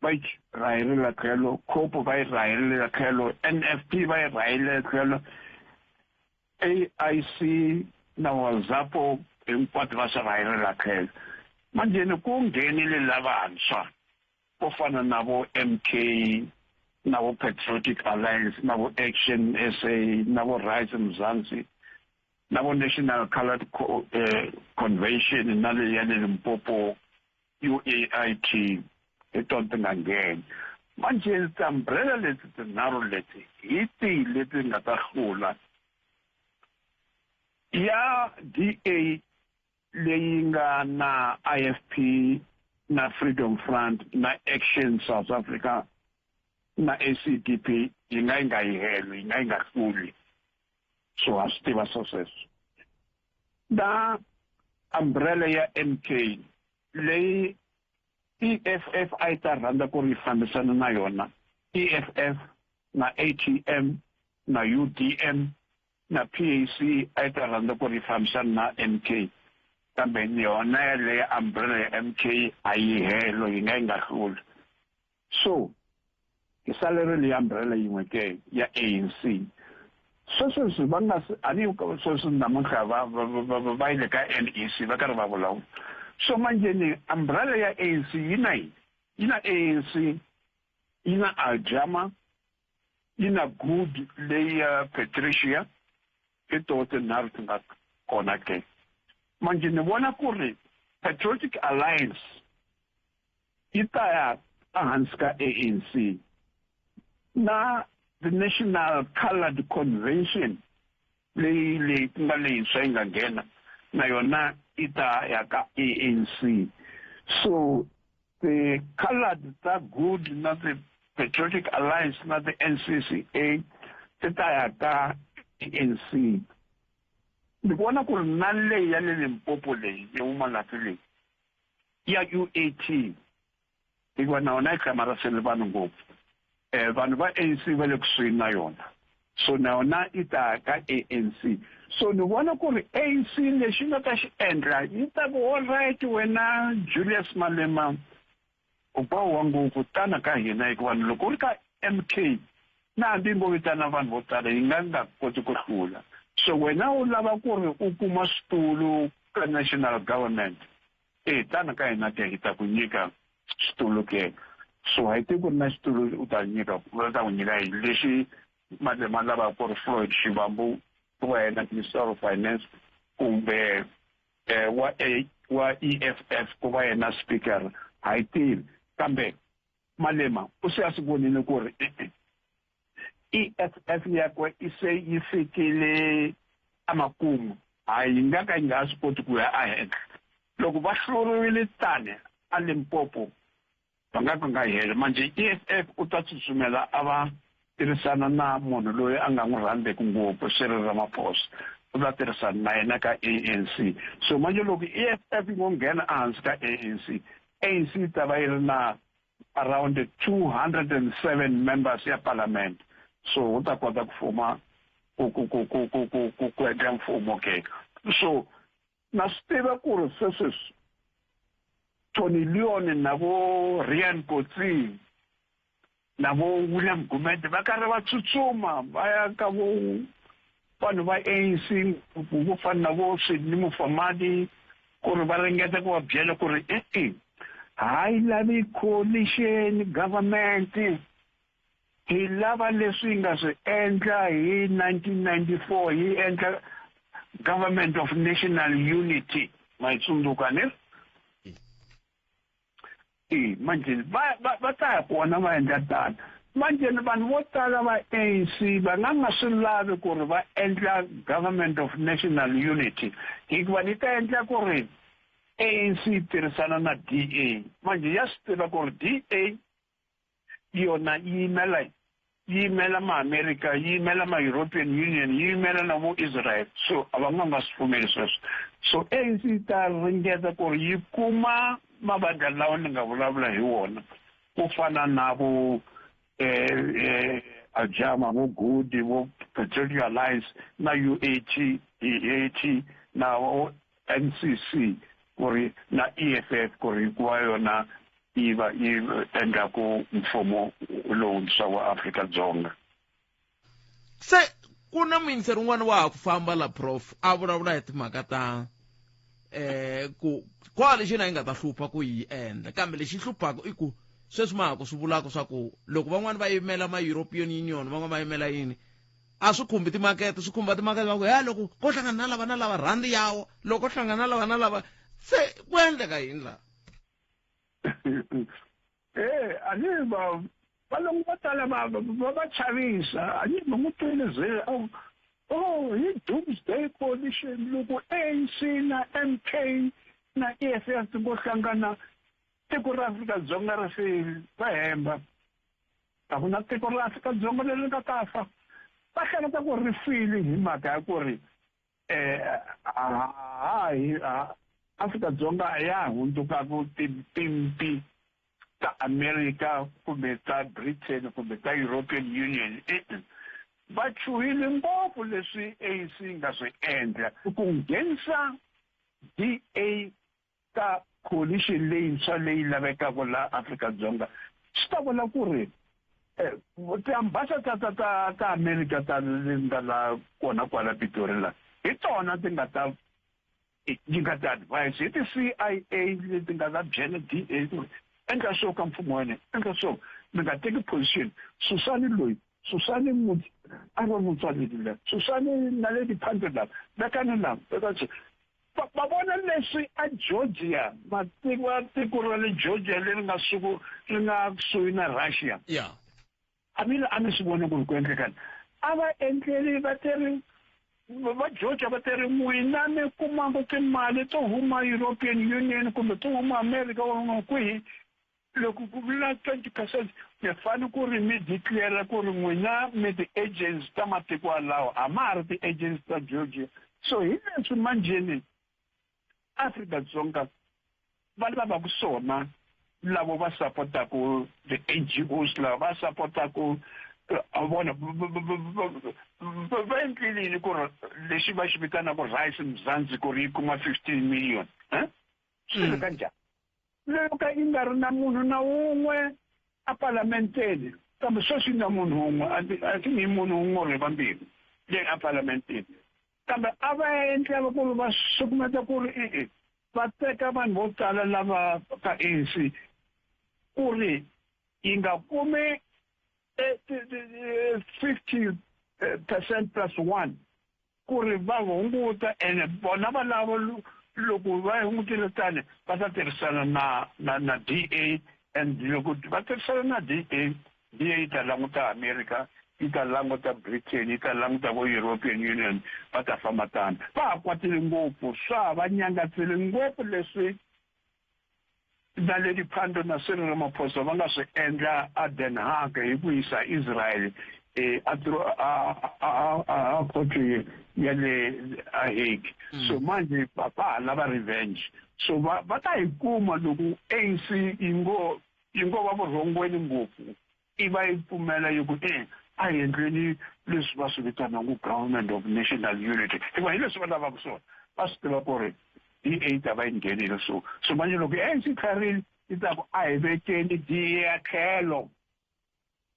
va yi rahelela tlhelo COPO va yi rahelela tlhelo NFP va yi rahelela tlhelo AIC na WAZAPO hinkwatu va swi rahelela tlhelo manjeni ku nghenile lavantshwa ku fana na vo MK na vo Patriotic Alliance na vo Action SA na vo Rise Mzansi na vo National Coloured Convention na le ya le Limpopo UAIT hi tona ti nga ngheni manjeni ti-umbrella leti tinharhu leti hi tihi leti nga ta hlula ya DA leyi nga na IFP na Freedom Front na Action South Africa na ACDP yi nga yi heli yi nga hluli so ha swi tiva sweswo na umbrella ya MK leyi EFF a yi ta rhandza ku ri fambisana na yona EFF na ATM na UDM na PAC a yi ta rhandza ku ri fambisana na MK kambe yona yaleyo umbrella ya MK a yi helo yi nga hluli so hi salere leyi umbrella yin'we ke ya ANC sweswi va nga a ni sweswi namuntlha va yi le ka NEC va karhi va vulavula so manje ni umbrella ya ANC yina ANC yina Aljama yina Good leya Patricia etote nartu nga kona ke manje ni vona ku ri Patriotic Alliance ita ya ehansi ka ANC na the National Coloured Convention leyi nga leyintshwa yi nga nghena na yona ita ya ka ANC. So the coloured ta Good na the Patriotic Alliance na the NCCA ita ya ka ANC. Ni vona ku ri na leyi ya le Limpopo leyi Umalati leyi ya UAT hikuva na yona yi hlamarasele vanhu ngopfu vanhu va ANC va le kusuhi na yona so na yona yi ta ka ANC. So ni vona ku ri ANC lexi nga ta xi endla yi ta ku all right wena Julius Malema u boha ngopfu tana ka hina hikuva loko u ri ka MK na hambi ngo vitana vanhu vo tala yi nga koti ku hlula so wena u lava ku ri u kuma switulu ka national government tana ka hina ke hi ta ku nyika switulu ke so I think na switulu u ta nyika hi lexi Malema lava ku ri Floyd Shivambu wena Minister of Finance kumbe wa EFF ku va yena speaker I think kambe Malema u se a swi vonile ku ri EFF yakwe ise yi fikile amakumu hayi nga ka yi nga swi koti ku ya ahead loko va hluriwile tani a Limpopo va nga hela manje EFF u ta tsutsumela a va tirhisana na munhu loyi a nga n'wi rhandzeki ngopfu Cyril Ramaphosa u ta tirhisana na yena ka ANC so manje loko EFF yi ngo nghena ehansi ka ANC ta va yi ri na around 207 members ya parliament so u ta kota ku fuma ku endla mfumo ke so na swi tiva ku ri sweswi Tony Leon na vo Ryan Kotsi na vo William Gumede va karhi va tsutsuma va ya ka vo vanhu va ANC vo fana na vo Sidney Mufamadi ku ri va ringeta ku va byela ku ri hayi lavi coalition government hi lava leswi hi nga swi endla hi 1994 hi endla government of national unity ma yi tsundzuka ni manje va ta kona va endla tani manje vanhu vo tala va ANC va nga swi lavi ku ri va endla government of national unity hikuva ni ta endla ku ri ANC tirhisana na DA manje ya swi tiva ku ri DA yona yi yimela ma-America yi yimela ma-European Union yi yimela na vo Israel so a va nga swi pfumeli sweswo so ANC ta ringeta ku ri yi kuma mavandla lawa ni nga vulavula hi wona ku fana na vo Aljama vo Good vo Patriotic Alliance na UAT na NCC ku ri na EFF ku ri kuva yona yi endla ku mfumo lowuntshwa wa Afrika-Dzonga se ku na muyimiseri un'wana wa ha ku famba la prof a vulavula hi timhaka ta ku kwa lexi na yi nga ta hlupha ku yi endla kambe lexi hluphaka i ku sweswi ma ha ku swi vulaka swa ku loko van'wani va yimela ma-European Union van'wana va yimela yini a swi khumbi timakete swi khumba timakete va ku loko ko hlangana na lava rhandi yawo loko ko hlangana na lava se ku endleka yini laha ani valungu va tala va chavisa ani va n'wi twile ze hi Doomsday Coalition loko ANC na MK na EFF ti ngo hlangana tiko ra Afrika-Dzonga ri file va hemba a ku na tiko ra Afrika-Dzonga leri nga ta fa va hleketa ku ri file hi mhaka ya ku ri Afrika-Dzonga ya hundzuka ku timpi ta America kumbe ta Britain kumbe ta European Union va chuhile ngopfu leswi ANC nga swi endla ku nghenisa DA ka coalition leyintshwa leyi lavekaka la Afrika-Dzonga swi ta vula ku ri tiambassador ta America ta nga la kona kwala Pitori la hi tona ti nga ta yi nga ta advise hi ti-CIA leti nga ta byela DA ku endla so ka mfumo wena endla so mi nga teki position susani loyi susani muti a va mutswaleli la susani na le diphandle lava vekani lava vekasi va vona leswi a Georgia tiko ra le Georgia leri nga kusuhi na Russia a mi swi vona ku ri ku endlekani a va endleli va teri va Georgia va teri n'wina mi kumaka timali to huma European Union kumbe to huma America kwihi loko ku vula 20% mi fanele ku ri mi declare ku ri n'wina mi ti-agents ta matiko alawo a ma ha ri ti-agents ta Georgia so hi leswi manjeni Afrika-Dzonga va lava ku swona lavo va sapotaku the-NGOs lava va sapotaku vona va endlelini ku ri lexi va xi vitanaka Rice Mzansi ku ri yi kuma 15 million swi ri kanjhani loko ka yi nga ri na munhu na wun'we a parlamenteni kambe sweswi na munhu wun'we a ti ni munhu wun'we ri vambirhi le a parlamenteni kambe a va endlela ku ri va sukumeta ku ri va teka vanhu vo tala lava ka ANC ku ri yi nga kumi 50% plus 1 ku ri va hunguta ene bona va lava loko va hungutile tani va ta tirhisana na DA and loko va tirhisana na DA yi ta languta America yi ta languta Britain yi ta languta vo European Union va ta famba tani va kwatile ngopfu swa va nyangatsile ngopfu leswi na le diphando na Cyril Ramaphosa va nga swi endla a Den Haag hi ku yisa Israel a koti ya le Hague so manje va lava revenge so va ta yi kuma loko ANC yi ngo va vurhongweni ngopfu i va yi pfumela yi ku a hi endleni leswi va swi vitanaka government of national unity hikuva hi leswi va lavaka swona va swi tiva ku ri DA ta va yi nghenile so manje loko ANC kharile yi ta ku a hi vekeni DA ya tlhelo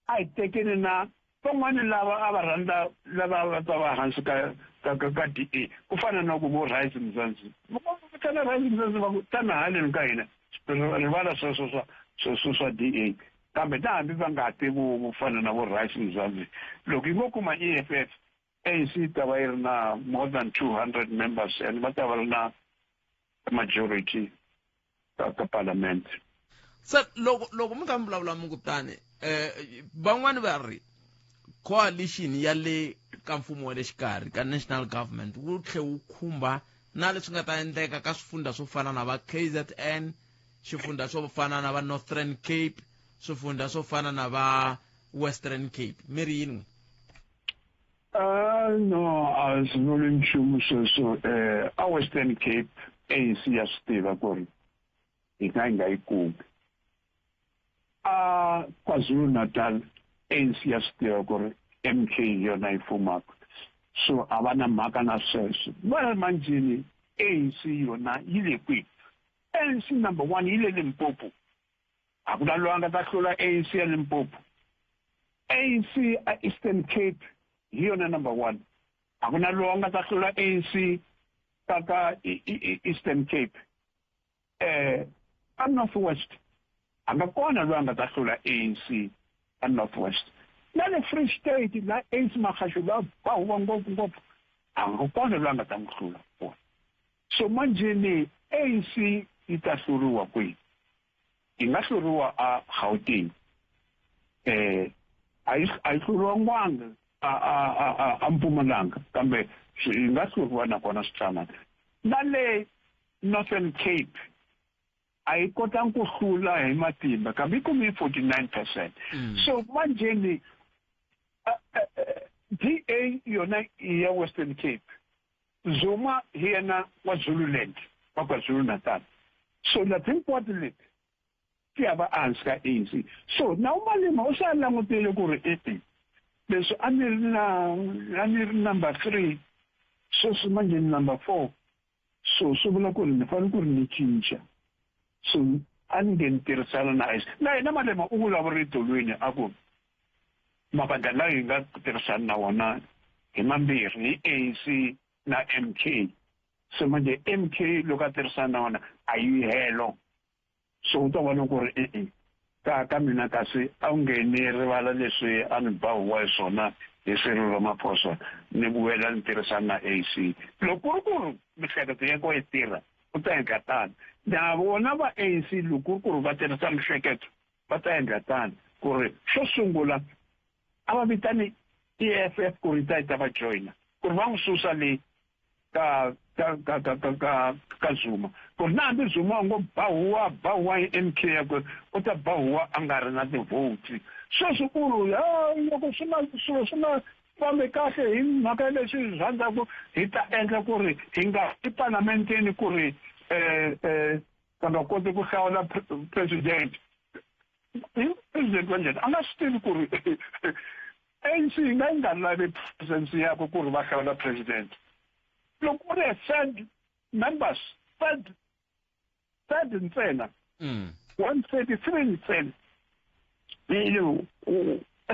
a hi tekeni na van'wana lava a va rhandza lava va ta va hansi ka DA ku fana na ku vo Rice Mzansi vitana Rice Mzansi va ku tana haleni ka hina rivala sweswo swa DA kambe ta hambi va nga tivi ku fana na vo Rice Mzansi loko yi ngo kuma EFF ANC ta va yi ri na more than 200 members and va ta va ri na majority ka parliament so loko mi nga mi vulavula mi kutani van'wani va ri coalition ya le ka mfumo wa le xikarhi ka national government wu tlhe wu khumba na leswi nga ta endleka ka swifundza swo fana na va KZN swifundza swo fana na va Northern Cape swifundza swo fana na va Western Cape mi ri yini no a swi vuli nchumu sweswo a Western Cape ANC ya swi tiva ku ri yi nga yi kumi a KwaZulu Natal ANC ya swi tiva ku ri MK yona yi fumaka so a va na mhaka na sweswo va manjini ANC yona yi le kwihi ANC number 1 yi le Limpopo a ku na loyi a nga ta hlula ANC ya Limpopo ANC a Eastern Cape hi yona number 1 a ku na loyi a nga ta hlula ANC ka Eastern Cape a Northwest a nga kona loyi a nga ta hlula ANC a Northwest na le Free State la ANC makhasho la ba huwa ngopfu a nga kona loyi a nga ta n'wi hlula so manje ni ANC yi ta hluriwa kwihi yi nga hluriwa a Gauteng a yi hluriwanga a Mpumalanga kambe yi nga hluriwa nakona switsanana na le Northern Cape a yi kotanga ku hlula hi matimba kambe yi kume 49% so manje ni DA yona ya Western Cape Zuma yena wa Zululand wa KwaZulu Natal so la timpoti leti ti hava ehansi ka ANC so na umalima u swa langutele ku ri leswi a ni ri number 3 so swi manje ni number 4 so swi vula ku ri ni fanele ku ri ni cinca so a ni nge ni tirhisana na ANC na yena malema u vulavula etolweni a ku mabandla lawa hi nga tirhisana na wona hi mambirhi hi ANC na MK se manje MK loko a tirhisana na wona a yi helo so u ta vona ku ri ka mina kasi a wu ngheni rivala leswi a ni bahuwa hi swona hi Cyril Ramaphosa ni vuela ni tirhisana na AC loko ku ri mihleketo ya ko yi tirha u ta endla tani na vona va ANC loko ku ri va tirhisa mihleketo va ta endla tani ku ri xo sungula a va vitani EFF ku ri ta va joina ku ri va n'wi susa le ka Zuma ku na hambi Zuma ngo bahuwa hi MK yakwe u ta bahuwa a nga ri na ti-vote sweswikulu loko swilo swi nga fambi kahle hi mhaka leswi rhandzaku hi ta endla ku ri hi nga eparlamenteni ku ri ka nga koti ku hlawula president wa njhani a nga swi tivi ku ri ANC yi nga lavi presidency yakwe ku ri va hlawula president loko ku ri third members third ntsena 133 ntsena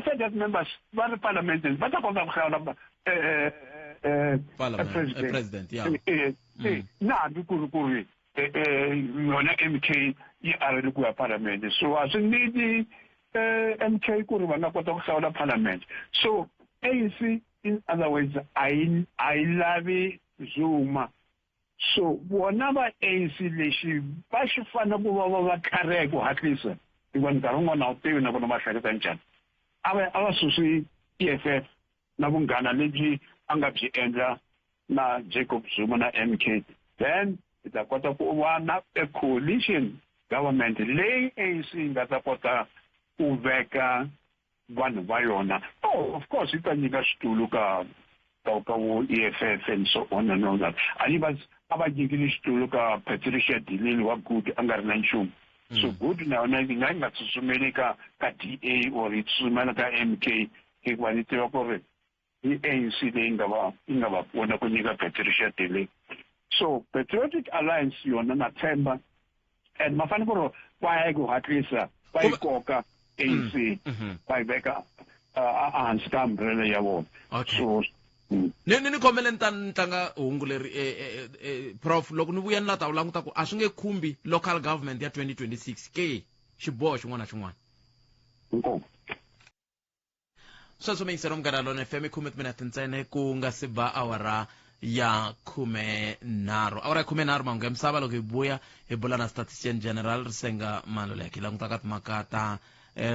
third members va ri parliament va ta kota ku hlawula president na hambi ku ri yona MK yi arile ku ya parliament so a swi need MK ku ri va nga kota ku hlawula parliament so ANC in other words I lavi Zuma so vona va ANC lexi va xi fana ku va kareke ku hatlisa hikuva nkarhi wun'wana a wu tivi na vona va hleketa njhani a va susi EFF na vunghana lebyi a nga byi endla na Jacob Zuma na MK then hi ta kota ku va na a coalition government leyi ANC nga ta kota ku veka vanhu va yona of course yi ta nyika xitulu ka vo EFF and so on and all that a va nyikile xitulu ka Patricia de Lille wa Good a nga ri na nchumu so Good na yona yi nga tsutsumeli ka DA or yi tsutsumela ka MK hikuva ni tiva ku ri hi ANC leyi nga va pfuna ku nyika Patricia de Lille so Patriotic Alliance yona na tshemba and ma fanele ku ri va ya ku hatlisa va yi koka ANC va yi veka a hansi ka umbrella ya vona so ni khomele ntanga hungu leri prof loko ni vuya ni la ta languta ku a swi nge khumbi local government ya 2026 ke xiboho xin'wana na xin'wana sweswo mi yingisela Munghana Lonene FM 10 minutes ntsena ku nga si ba awara ya 13 awara ya 13 mahungu ya misava loko hi vuya hi bula na statistician general Risenga Maluleke hi languta ka timhaka ta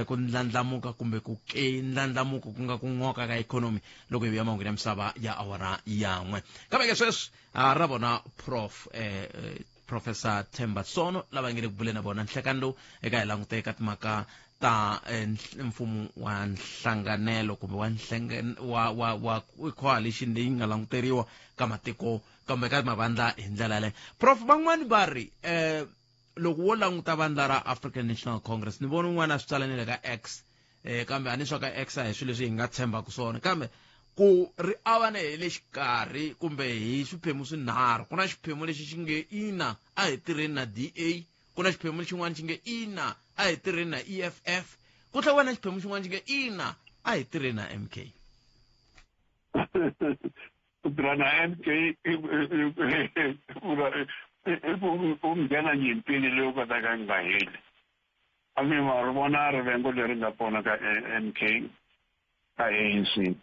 ku ndlandlamuka kumbe ku ndlandlamuka ku nga ku ngoka ka economy loko hi vuya mahungu ya misava ya awara yan'we kambe ke sweswi ra vona prof Professor Themba Sono lava nge le ku buleni vona nhlekani lowu eka hi langute eka timhaka ta mfumo wa nhlanganelo kumbe wa coalition leyi nga languteriwa ka matiko kambe ka mavandla hi ndlela leyo prof van'wani va ri loko wo languta vandla ra African National Congress ni vona un'wana swi tsalanile ka X kambe a ni swa ka X a hi swilo leswi hi nga tshembaka swona kambe ku ri avane hi le xikarhi kumbe hi swiphemu swinharhu ku na xiphemu lexi xi nge ina a hi tirheni na DA ku na xiphemu lexin'wana xi nge ina a hi tirheni na EFF ku tlhela na xiphemu xin'wana xi nge ina a hi tirheni na MK ku tirha na MK u nghena nyimpini leyi u kotaka yi nga heli a mi ma ri vona rivengo leri nga kona ka MK ka ANC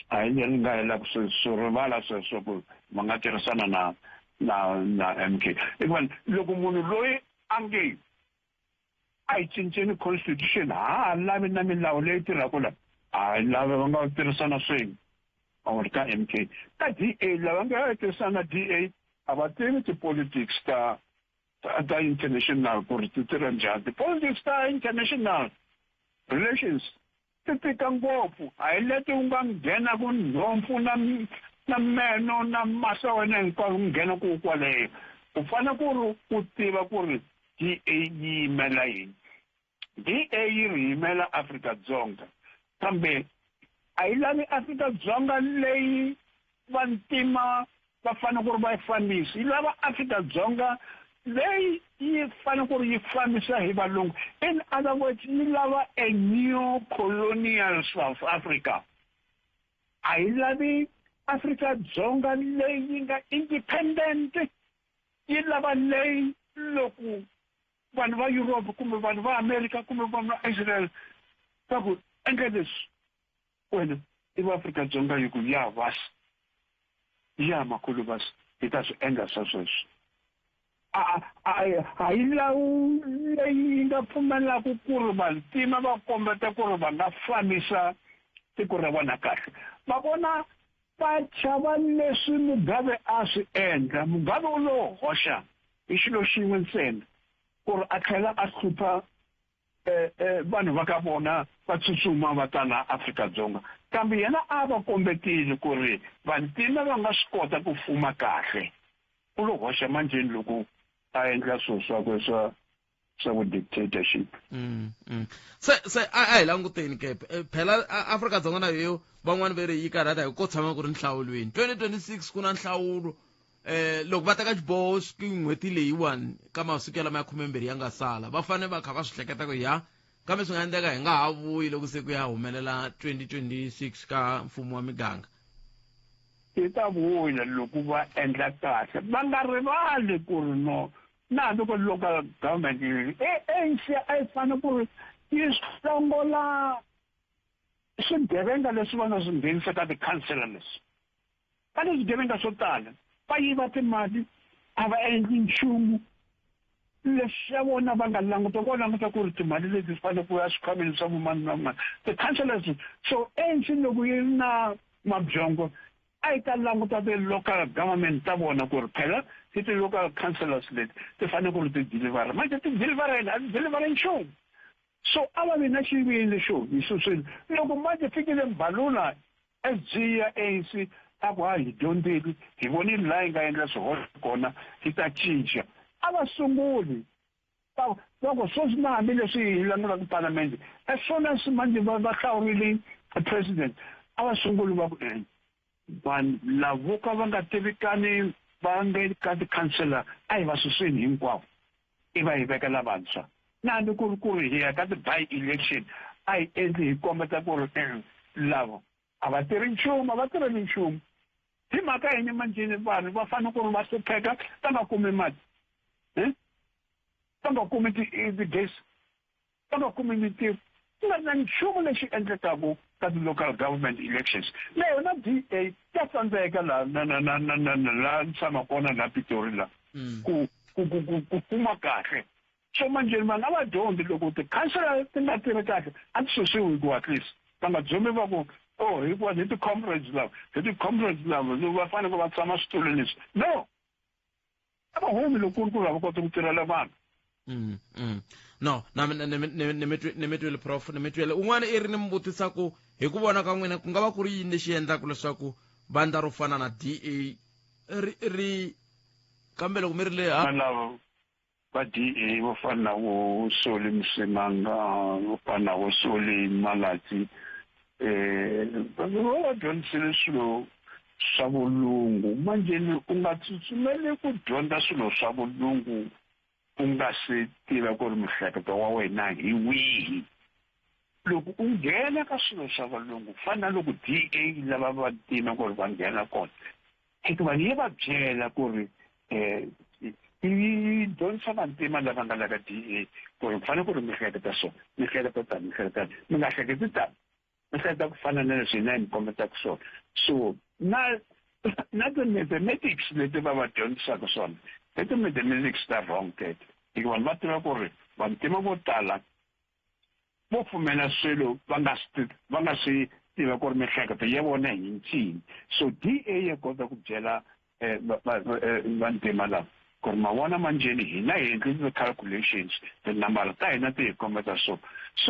a hi leri nga hela swo rivala sweswo ku va nga tirhisana na MK hikuva loko munhu loyi a nge a yi cinceni constitution ha lavi na milawu leyi tirhaka la a hi lavi va nga tirhisana swin'we or ka MK ka DA lava nga tirhisana DA a va tivi ti-politics ta international ku ri ti tirha njhani ti-politics ta international relations ti tika ngopfu a hi leti u nga nghena ku nhompfu na meno na masa wena hinkwavo ku nghena ku kwaleyo u fanele ku ri u tiva ku ri DA yi yimela yini DA yi ri yimela Afrika-Dzonga kambe a yi lavi Afrika-Dzonga leyi vantima va fanele ku ri va yi fambisa yi lava Afrika-Dzonga leyi yi fanele ku ri yi fambisa hi valungu in other words yi lava a new colonial South Africa a yi lavi Afrika-Dzonga leyi nga independent yi lava leyi loko vanhu va Europe kumbe vanhu va America kumbe vanhu va Israel va ku endla leswi wena i va Afrika-Dzonga yi ku ya vasi ya makulu vasi hi ta swi endla sweswo a yi lawu leyi nga pfumelaka ku ri vantima va kombeta ku ri va nga fambisa tiko ra vona kahle va vona va chava leswi Mugabe a swi endla Mugabe u lo hoxa hi xilo xin'we ntsena ku ri a tlhela a hlupha vanhu va ka vona va tsutsuma va ta la Afrika-Dzonga kambe yena a va kombetile ku ri vantima va nga swi kota ku fuma kahle u lo hoxa manjeni loko a endla swakwe swa ku dictatorship se a hi languteni kepe phela Afrika-Dzonga na yo van'wani va ri yi karhata hi ko tshama ku ri nhlawulweni 2026 ku na nhlawulo loko va teka xiboho n'hweti leyiwani ka masiku lama ya 12 ya nga sala va fanele va kha va swi hleketa ku ya kambe swi nga endleka hi nga ha vuyi loko se ku ya humelela 2026 ka mfumo wa miganga ti ta vuya loko va endla kahle va nga rivali ku ri no na loko local government ANC a yi fanele ku ri yi hlongola swigevenga leswi va nga swi nghenisa ka ti-councillors ka ni swigevenga swo tala va yiva timali a va endli nchumu leswi ya vona va nga languta ku ri timali leti fanele ku ya swikhwameni swa vumani na vumani ti-councillors so ANC loko yi ri na mabyongo a yi ta languta ti-local government ta vona ku ri phela ti ti-local councillors leti ti fanele ku ri ti delivera manje ti deliverela a ti delivere nchumu so a va vi na xivili xo hi sweswini loko manje fikile Mbalula SG ya ANC a ku hi dyondzeli hi vonile laha yi nga endla swihoxo kona hi ta cinca a va sunguli loko sweswi na hambi leswi hi langutaka palamende swona swi manje va hlawurile president a va sunguli va ku vanhu lavo ka va nga tivikani va nge ka ti-councillor a hi va susweni hinkwavo i va hi vekela vantshwa na hambi ku ri hi ya ka ti-by election a hi endli hi kombeta ku ri lavo a va tirhi nchumu a va tirheli nchumu hi mhaka yini manjeni vanhu va fanele ku ri va hlupheka va nga kumi mati va nga kumi ti-gas va nga kumi mintirho ku nga na nchumu lexi endlekaka ka ti-local government elections na yona DA ya tsandzeka laha ni tshama kona laha Pitori laha ku kuma kahle so manjeni vanhu a va dyondzi loko ti-councillor ti nga tirhi kahle a ti susiwi hi ku at least va nga dzomi va ku hikuva hi ti-comrades lava loko va fanele va tshama switulweni leswi no a va humi loko ku ri va kota ku tirhela vanhu no nimetwele prof nimetwele un'wana i ri ni mi vutisa ku hi ku vona ka n'wina ku nga va ku ri yini lexi endlaka leswaku vandla ro fana na DA ri kambe loko mi ri le lava va DA vo fana na vo Soli Msimanga vo fana na vo Soli Malatsi va dyondzisile swilo swa vulungu manjeni u nga tsutsumeli ku dyondza swilo swa vulungu u nga se tiva ku ri mihleketo wa wena hi wihi loko u nghena ka swilo swa valungu fana na loko DA lava va tima ku ri va nghena kona hikuva yi va byela ku ri yi dyondzisa vantima lava nga laka DA ku ri ku fanele ku ri mihleketa so mihleketa tani mi nga hleketi tani mihleketa ku fana na leswi na yi mi kombetaka swona so na ti-mathematics leti va va dyondzisaka swona ti-mathematics ta wrong tete hikuva vanhu va tiva ku ri vantima vo tala vo pfumela swilo va nga swi tiva ku ri miehleketo ya vona hi ncini so DA ya kota ku byela vantima lava ku ri mavona manjeni hina hi endlile ti-calculations tinambara ta hina ti hi kombeta so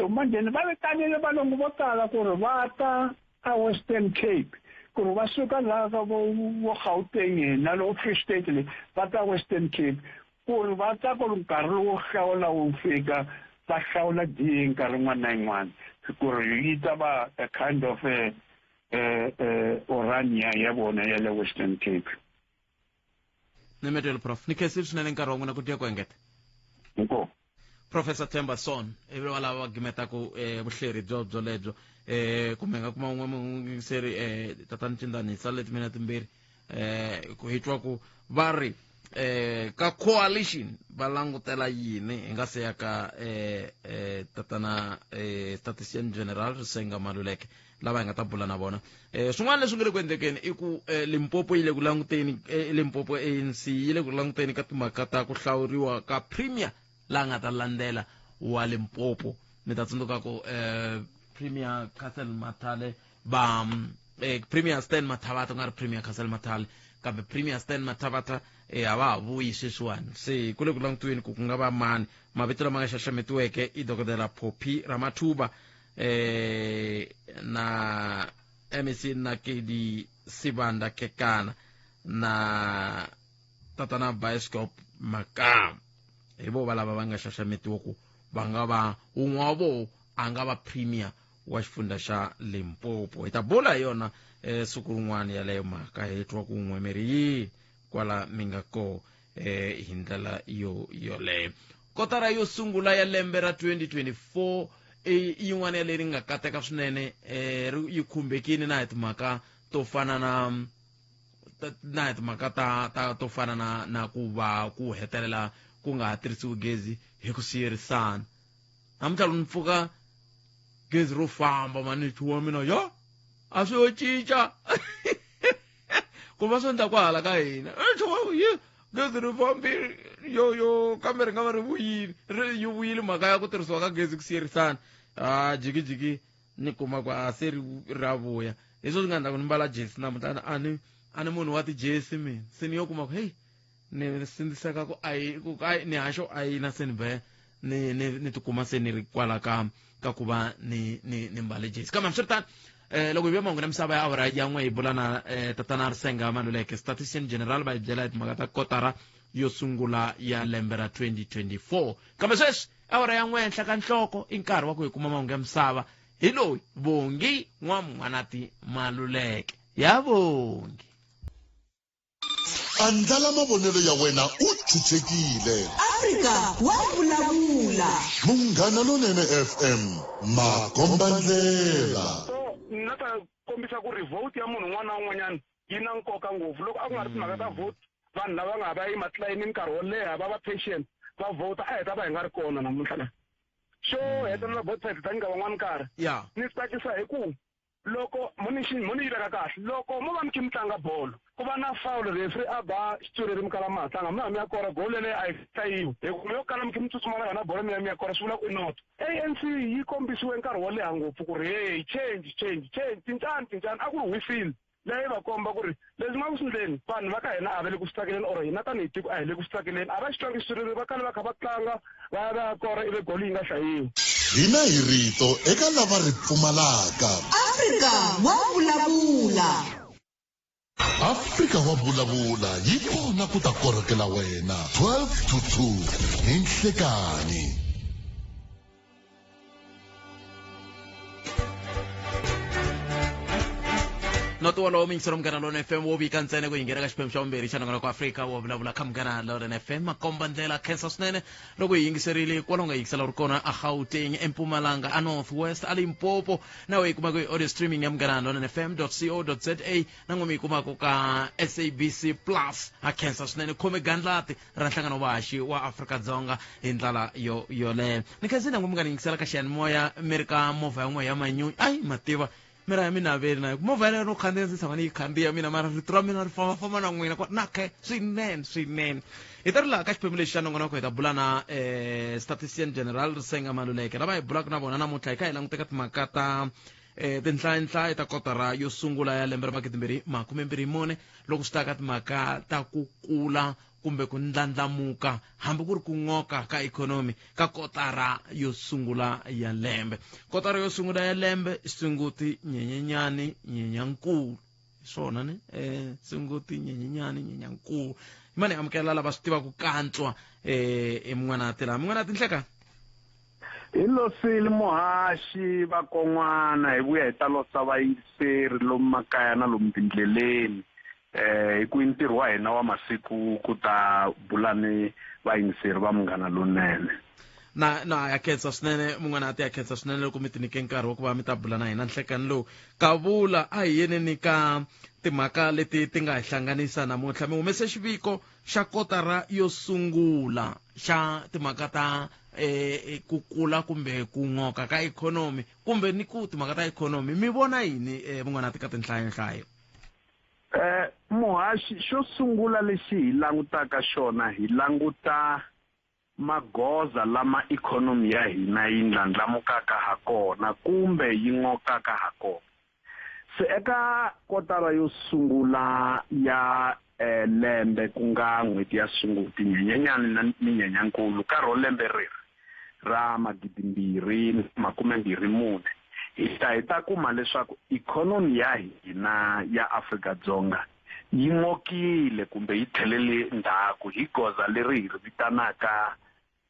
manjeni va vitanile valungu vo tala ku ri va ta a Western Cape ku ri va suka laha ka vo Gauteng na lo Free State le va ta Western Cape ku ri va ta ku ri nkarhi wo hlawula wu fika va hlawula DA nkarhi wun'wana na yin'wana ku ri yi ta va a kind of orania ya vona ya le Western Cape nimetwele prof ni khensile swinene nkarhi wa n'wina ku tiya ku engeta inkomu Professor Tembason ivi wala va gimeta ku vuhleri byo lebyo kumbe nga kuma un'we seri tatani Cindani sa leti mina timbirhi ku hitwa ku va ri ka coalition va langutela yini hi nga se ya ka tatana statistician general Risenga Maluleke lava hi nga ta bula na vona swin'wana leswi nga le ku endlekeni i ku Limpopo yi le ku languteni Limpopo ANC yi le ku languteni ka timhaka ta ku hlawuriwa ka premier la nga ta landela wa Limpopo mi ta tsundzuka ku premier Castle Matale ba premier Stan Matavata nga ri premier Castle Matale kambe premier Stan Matavata ava vuyi sweswiwani se ku le ku langutiweni ku nga va mani mavito lama nga xaxametiweke i dokodela Phophi Ramathuba na MEC Nakedi Sibanda Kekana na tatana Bioscope Makam hi vo valava va nga xaxametiwa ku va nga va un'we wa vo a nga va premier wa xifundza xa Limpopo hi ta bula hi yona siku rin'wana yaleyo mhaka hi twa ku un'we miri yi kwala mi nga ko hi ndlela yoleyo kotara yo sungula ya lembe ra 2024 yin'wana ya leri nga kateka swinene yi khumbekini na hi timhaka to fana na hi timhaka to fana na ku va ku hetelela ku nga ha tirhisiwi gezi hi ku siyerisana namuntlha loko ni pfuka gezi ro famba manithu wa mina yo a swi yo cinca ku va swi endla ku hala ka hina gezi ri fambi yo kambe ri nga va ri vuyile mhaka ya ku tirhisiwa ka gezi ku siyerisana jikijiki ni kuma ku a se ra vuya hi swo swi nga endla ku ni mbala jesi namuntlha a ni munhu wa tijesi mina se ni yo kuma ku heyi ni sindziseka ku ni haxo a yina se ni be ni tikuma se ni ri kwala ka ku va ni mbale jesi kambe hambiswiritano loko hi vuya mahungu na misava ya awara ya n'we hi bula na tatana Risenga Maluleke statistician general va hi byela hi timhaka ta kotara yo sungula ya lembe ra 2024 kambe sweswi awara ya n'we henhla ka nhloko i nkarhi wa ku hi kuma mahungu ya misava hi loyi Vongi N'wam'Wanati Maluleke ya Vongi andlala mavonelo ya wena u chuchekile Afrika wa vulavula Munghana Lonene FM makombandlela na ta kombisa ku ri vote ya munhu un'wana na un'wanyana yi na nkoka ngopfu loko a ku nga ri timhaka ta vote vanhu lava nga va yima tilayini nkarhi wo leha va va patient va vota a heta va hi nga ri kona namuntlha xo hetelela vote side ta nyika van'wana nkarhi ni tsakisa hi ku loko muni yi veka kahle loko mo va mi kha mi tlanga bolo ku va na foul referee a ba xitsuri ri mi kala matlanga mi ya kora gol leyi a yi hlayiwi hi ku yo kala mi kha mi tsutsuma na yona bolo mi ya kora swi vula ku i noto ANC yi kombisiwe nkarhi wo leha ngopfu ku ri hey change tincani a ku ri whistle leyi va komba ku ri leswi nga ku swi endleni vanhu va ka hina a va le ku swi tsakeleni or hina tanihi tiko a hi le ku swi tsakeleni a va xi tlangi xitsuri va kale va kha va tlanga va ya kora ivi gol yi nga hlayiwi hina hi rito eka lava ri pfumalaka Afrika wa vulavula Afrika wa vulavula yi kona ku ta korhokela wena 12 to 2 hi nhlekani noto walowo mingiselo Munghana Lonene FM wo vika ntsena ku yingira ka xiphemu xa vumbirhi xa nongonoko Afrika wo vulavula ka Munghana Lonene FM makombandlela khensa swinene loko hi yingiserile kwala nga yingisela ri kona a Gauteng eMpumalanga a North West a Limpopo nawe yi kumaka hi audio streaming ya Munghana Lonene FM.co.za na n'we mi yi kumaka ka SABC Plus a khensa swinene khome gandlati ra nhlangano vaxi wa Afrika-Dzonga hi ndlela yoleyo ni khensile n'we mi nga ni yingisela ka xiyanimoya mi ri ka movha ya n'we ya manyunyu ai mativa mira ya mina veri na movha ya ro khandziya ndzi tshama ni yi khandziya mina mara rito ra mina ri fambafamba na n'wina nake swinene hi ta ri laha ka xiphemu lexi xa nongonoko hi ta bula na statistician general Risenga Maluleke lava hi bulaka na vona namuntlha hi kha hi languteka timhaka ta tinhlayanhlaya ta kotara yo sungula ya lembe ra 2024 loko swi ta ka timhaka ta ku kula kumbe ku ndlandlamuka hambi ku ri ku ngoka ka ikhonomi ka kotara yo sungula ya lembe kotara yo sungula ya lembe Sunguti Nyenyenyani Nyenyankulu swona ne Sunguti Nyenyenyani Nyenyankulu mani amukela lava swi tiva ku kantswa N'wanati nhleka hi losile muhaxi vakon'wana hi vuya hi ta losa vayingiseri lomu makaya na lomu tindleleni hi ku ntirho wa hina wa masiku ku ta bula ni vayingiseri va Munghana Lonene na ya khetsa swinene mun'wana ati ya khetsa swinene loko mi tinike nkarhi wa ku va mi ta bula na hina nhlekani lowu Kavula a hi yeneni ka timhaka leti ti nga hi hlanganisa namuntlha mi humese xiviko xa kotara yo sungula xa timhaka ta ku kula kumbe ku ngoka ka ikhonomi kumbe ni ku timhaka ta ikhonomi mi vona yini mun'wana ati ka tinhlayo muhaxi xo sungula lexi hi langutaka xona hi languta magoza lama ikhonomi ya hina yi ndlandlamukaka ha kona kumbe yi ngokaka ha kona se eka kotara yo sungula ya lembe ku nga n'hweti ya Sunguti Nyenyenyani na Nyenyankulu ka ro lembe ra 2024 hi ta kuma leswaku ikhonomi ya hina ya Afrika-Dzonga yi ngokile kumbe yi thelele ndzhaku hi goza leri hi ri vitanaka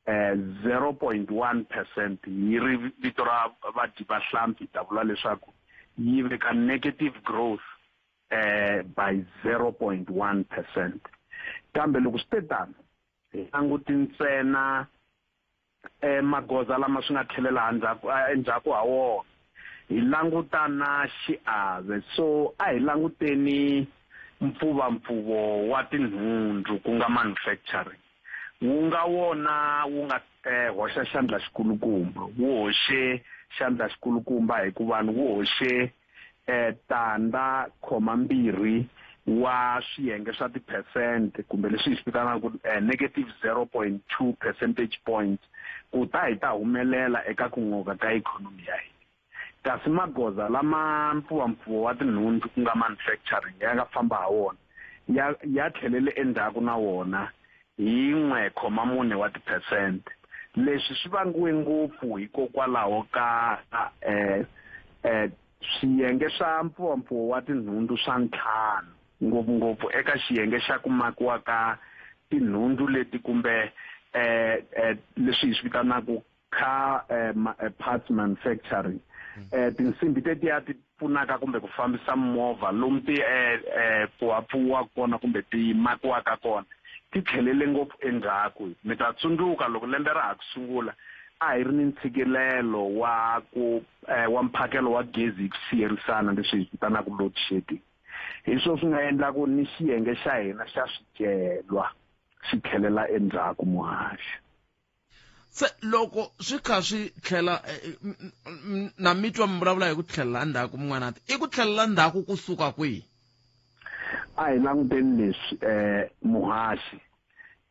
0.1% hi ri vito ra vadyivahlampfi ta vula leswaku yi veka negative growth by 0.1%. kambe loko swi te tano hi languti ntsena magoza lama swi nga tlhelela endzhaku ha wona hi languta na xiave so a hi languteni mpfuvamfuwo wa tinhundzu ku nga manufacturing wu nga wona wu nga hoxa xandla xikulukumba wu hoxe xandla xikulukumba hikuva wu hoxe tandza 2 wa swiyenge swa tiphesente kumbe leswi hi swi vitanaka negative 0.2 percentage points ku ta hi ta humelela eka ku ngoka ka ikhonomi ya hina kasi magoza lama mpfuvamfuwo wa tinhundzu ku nga manufacturing ya nga famba ha wona ya tlhelele endzhaku na wona hi 1.4 wa tiphesente leswi swi vangiwe ngopfu hikokwalaho ka swiyenge swa mpfuvamfuwo wa tinhundzu swa ntlhanu ngopfungopfu eka xiyenge xa ku makiwa ka tinhundzu leti kumbe leswi hi swi vitanaka car parts manufacturing tinsimbi tetiya ti pfunaka kumbe ku fambisa movha lomu ti puwapuwa kona kumbe ti makiwaka kona ti tlhelele ngopfu endzhaku mi ta tsundzuka loko lembe ra ha ku sungula a hi ri ni ntshikelelo wa mphakelo wa gezi hi ku siyerisana leswi hi vitanaka load shedding hi swona swi nga endla ku ni xiyenge xa hina xa swicelwa xi tlhelela endzhaku muhaxi se loko swi kha swi tlhela na mitwa mi vulavula hi ku tlhelela ndzhaku mun'wana i ku tlhelela ndzhaku kusuka kwihi a hi languteni leswi muhaxi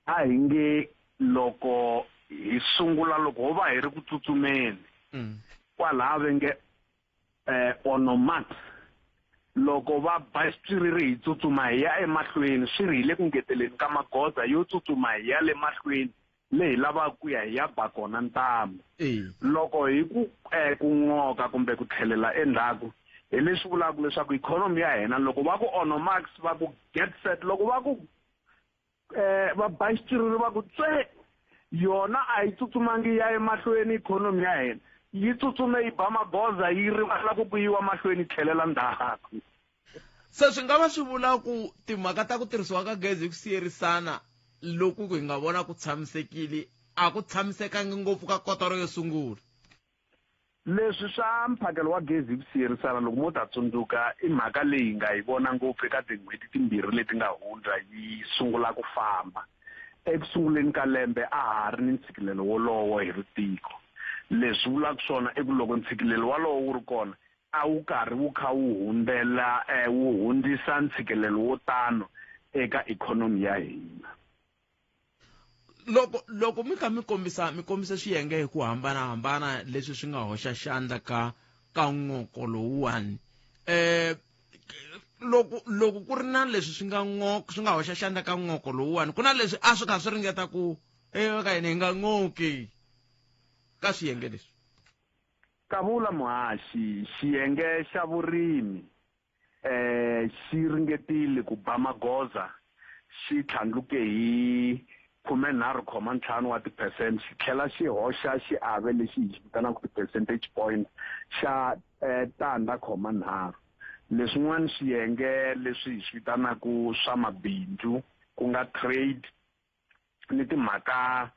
a hi nge loko hi sungula loko ho va hi ri ku tsutsumeni kwalaha ve nge onomax loko va bayistiriri hi tsutsuma hi ya emahlweni swi ri hi le ku ngeteleni ka magoza yo tsutsuma hi ya le mahlweni lehi lavaka ku ya hi ya ba kona ntambu loko hi ku ngoka kumbe ku tlhelela endzhaku hi leswi vulaka leswaku ikhonomi ya hina loko va ku onomax va ku get set loko va ku va bayistiriri va ku yona a yi tsutsumangi ya emahlweni ikhonomi ya hina yi tsutsume yi ba magoza yi rivala ku yiwa mahlweni tlhelela ndzhaku se swi nga va swi vula ku timhaka ta ku tirhisiwa ka gezi hi ku siyerisana loko hi nga vona ku tshamisekile a ku tshamisekangi ngopfu ka kotara yo sungula leswi swa mphakelo wa gezi hi ku siyerisana loko mo ta tsundzuka i mhaka leyi nga yi vona ngopfu eka tin'hweti timbirhi leti nga hundza yi sungula ku famba ekusunguleni ka lembe a ha ri ni ntshikelelo wolowo hi ri tiko leswi vulaka swona i ku loko ntshikelelo walowo wu ri kona a wu karhi wu kha wu hundzisa ntshikelelo wo tano eka ikhonomi ya hina loko mi kha mi kombisa swiyenge hi ku hambanahambana leswi swi nga hoxa xandla ka ngoko lowuwani loko ku ri na leswi swi nga hoxa xandla ka ngoko lowuwani ku na leswi a swi kha swi ringeta ku ka hina hi nga ngoki ka swiyenge leswi ka vula muhaxi xiyenge xa vurimi xi ringetile ku ba magoza xi tlhandluke hi 13.5 wa tiphesente xi tlhela xi hoxa xiave lexi hi xi vitanaka ti-percentage point xa 0.3 leswin'wana swiyenge leswi hi swi vitanaka swa mabindzu ku nga trade ni timhaka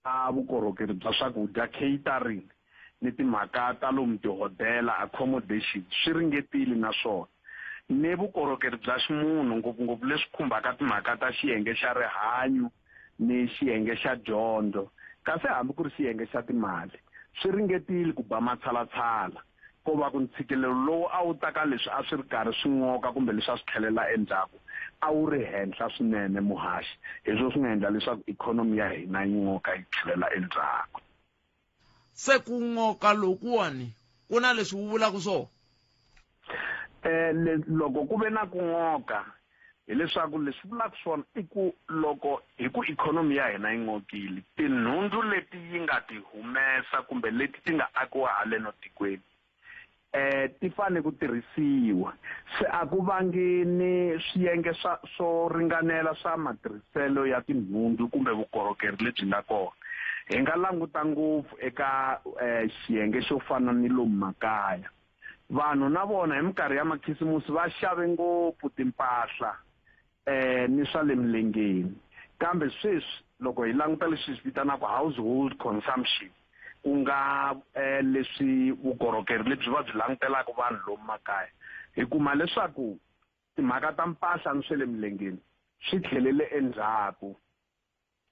vukorhokeri bya swakudya catering ni timhaka ta lomu tihodela accommodation swi ringetile naswona ni vukorhokeri bya ximunhu ngopfungopfu leswi khumbaka timhaka ta xiyenge xa rihanyo ni xiyenge xa dyondzo kasi hambi ku ri xiyenge xa timali swi ringetile ku ba matshalatshala ko va ku ntshikelelo lowu a wu taka leswi a swi ri karhi swi n'oka kumbe leswi a swi tlhelela endzhaku a wu ri henhla swinene muhaxi hi swo swi nga endla leswaku ikhonomi ya hina yi n'oka yi tlhelela endzhaku se ku n'oka lokuwani ku na leswi wu vulaka swona loko ku ve na ku n'oka hileswaku leswi vulaka swona I ku loko hi ku ikhonomi ya hina yi n'okile tinhundzu leti yi nga ti humesa kumbe leti ti nga akiwa haleno tikweni ti fane ku tirhisiwa se a ku vangeni swiyenge swo ringanela swa matirhiselo ya tinhundzu kumbe vukorhokeri lebyi nga kona hi nga languta ngopfu eka xiyenge xo fana ni lomu makaya vanhu na vona hi minkarhi ya makhisimusi va xave ngopfu timpahla ni swa le milengeni kambe sweswi loko hi languta leswi swi vitanaka household consumption ku nga leswi vukorhokeri lebyi va byi langutelaka vanhu lomu makaya hi kuma leswaku timhaka ta mpahla ni swa le milengeni swi tlhelele endzhaku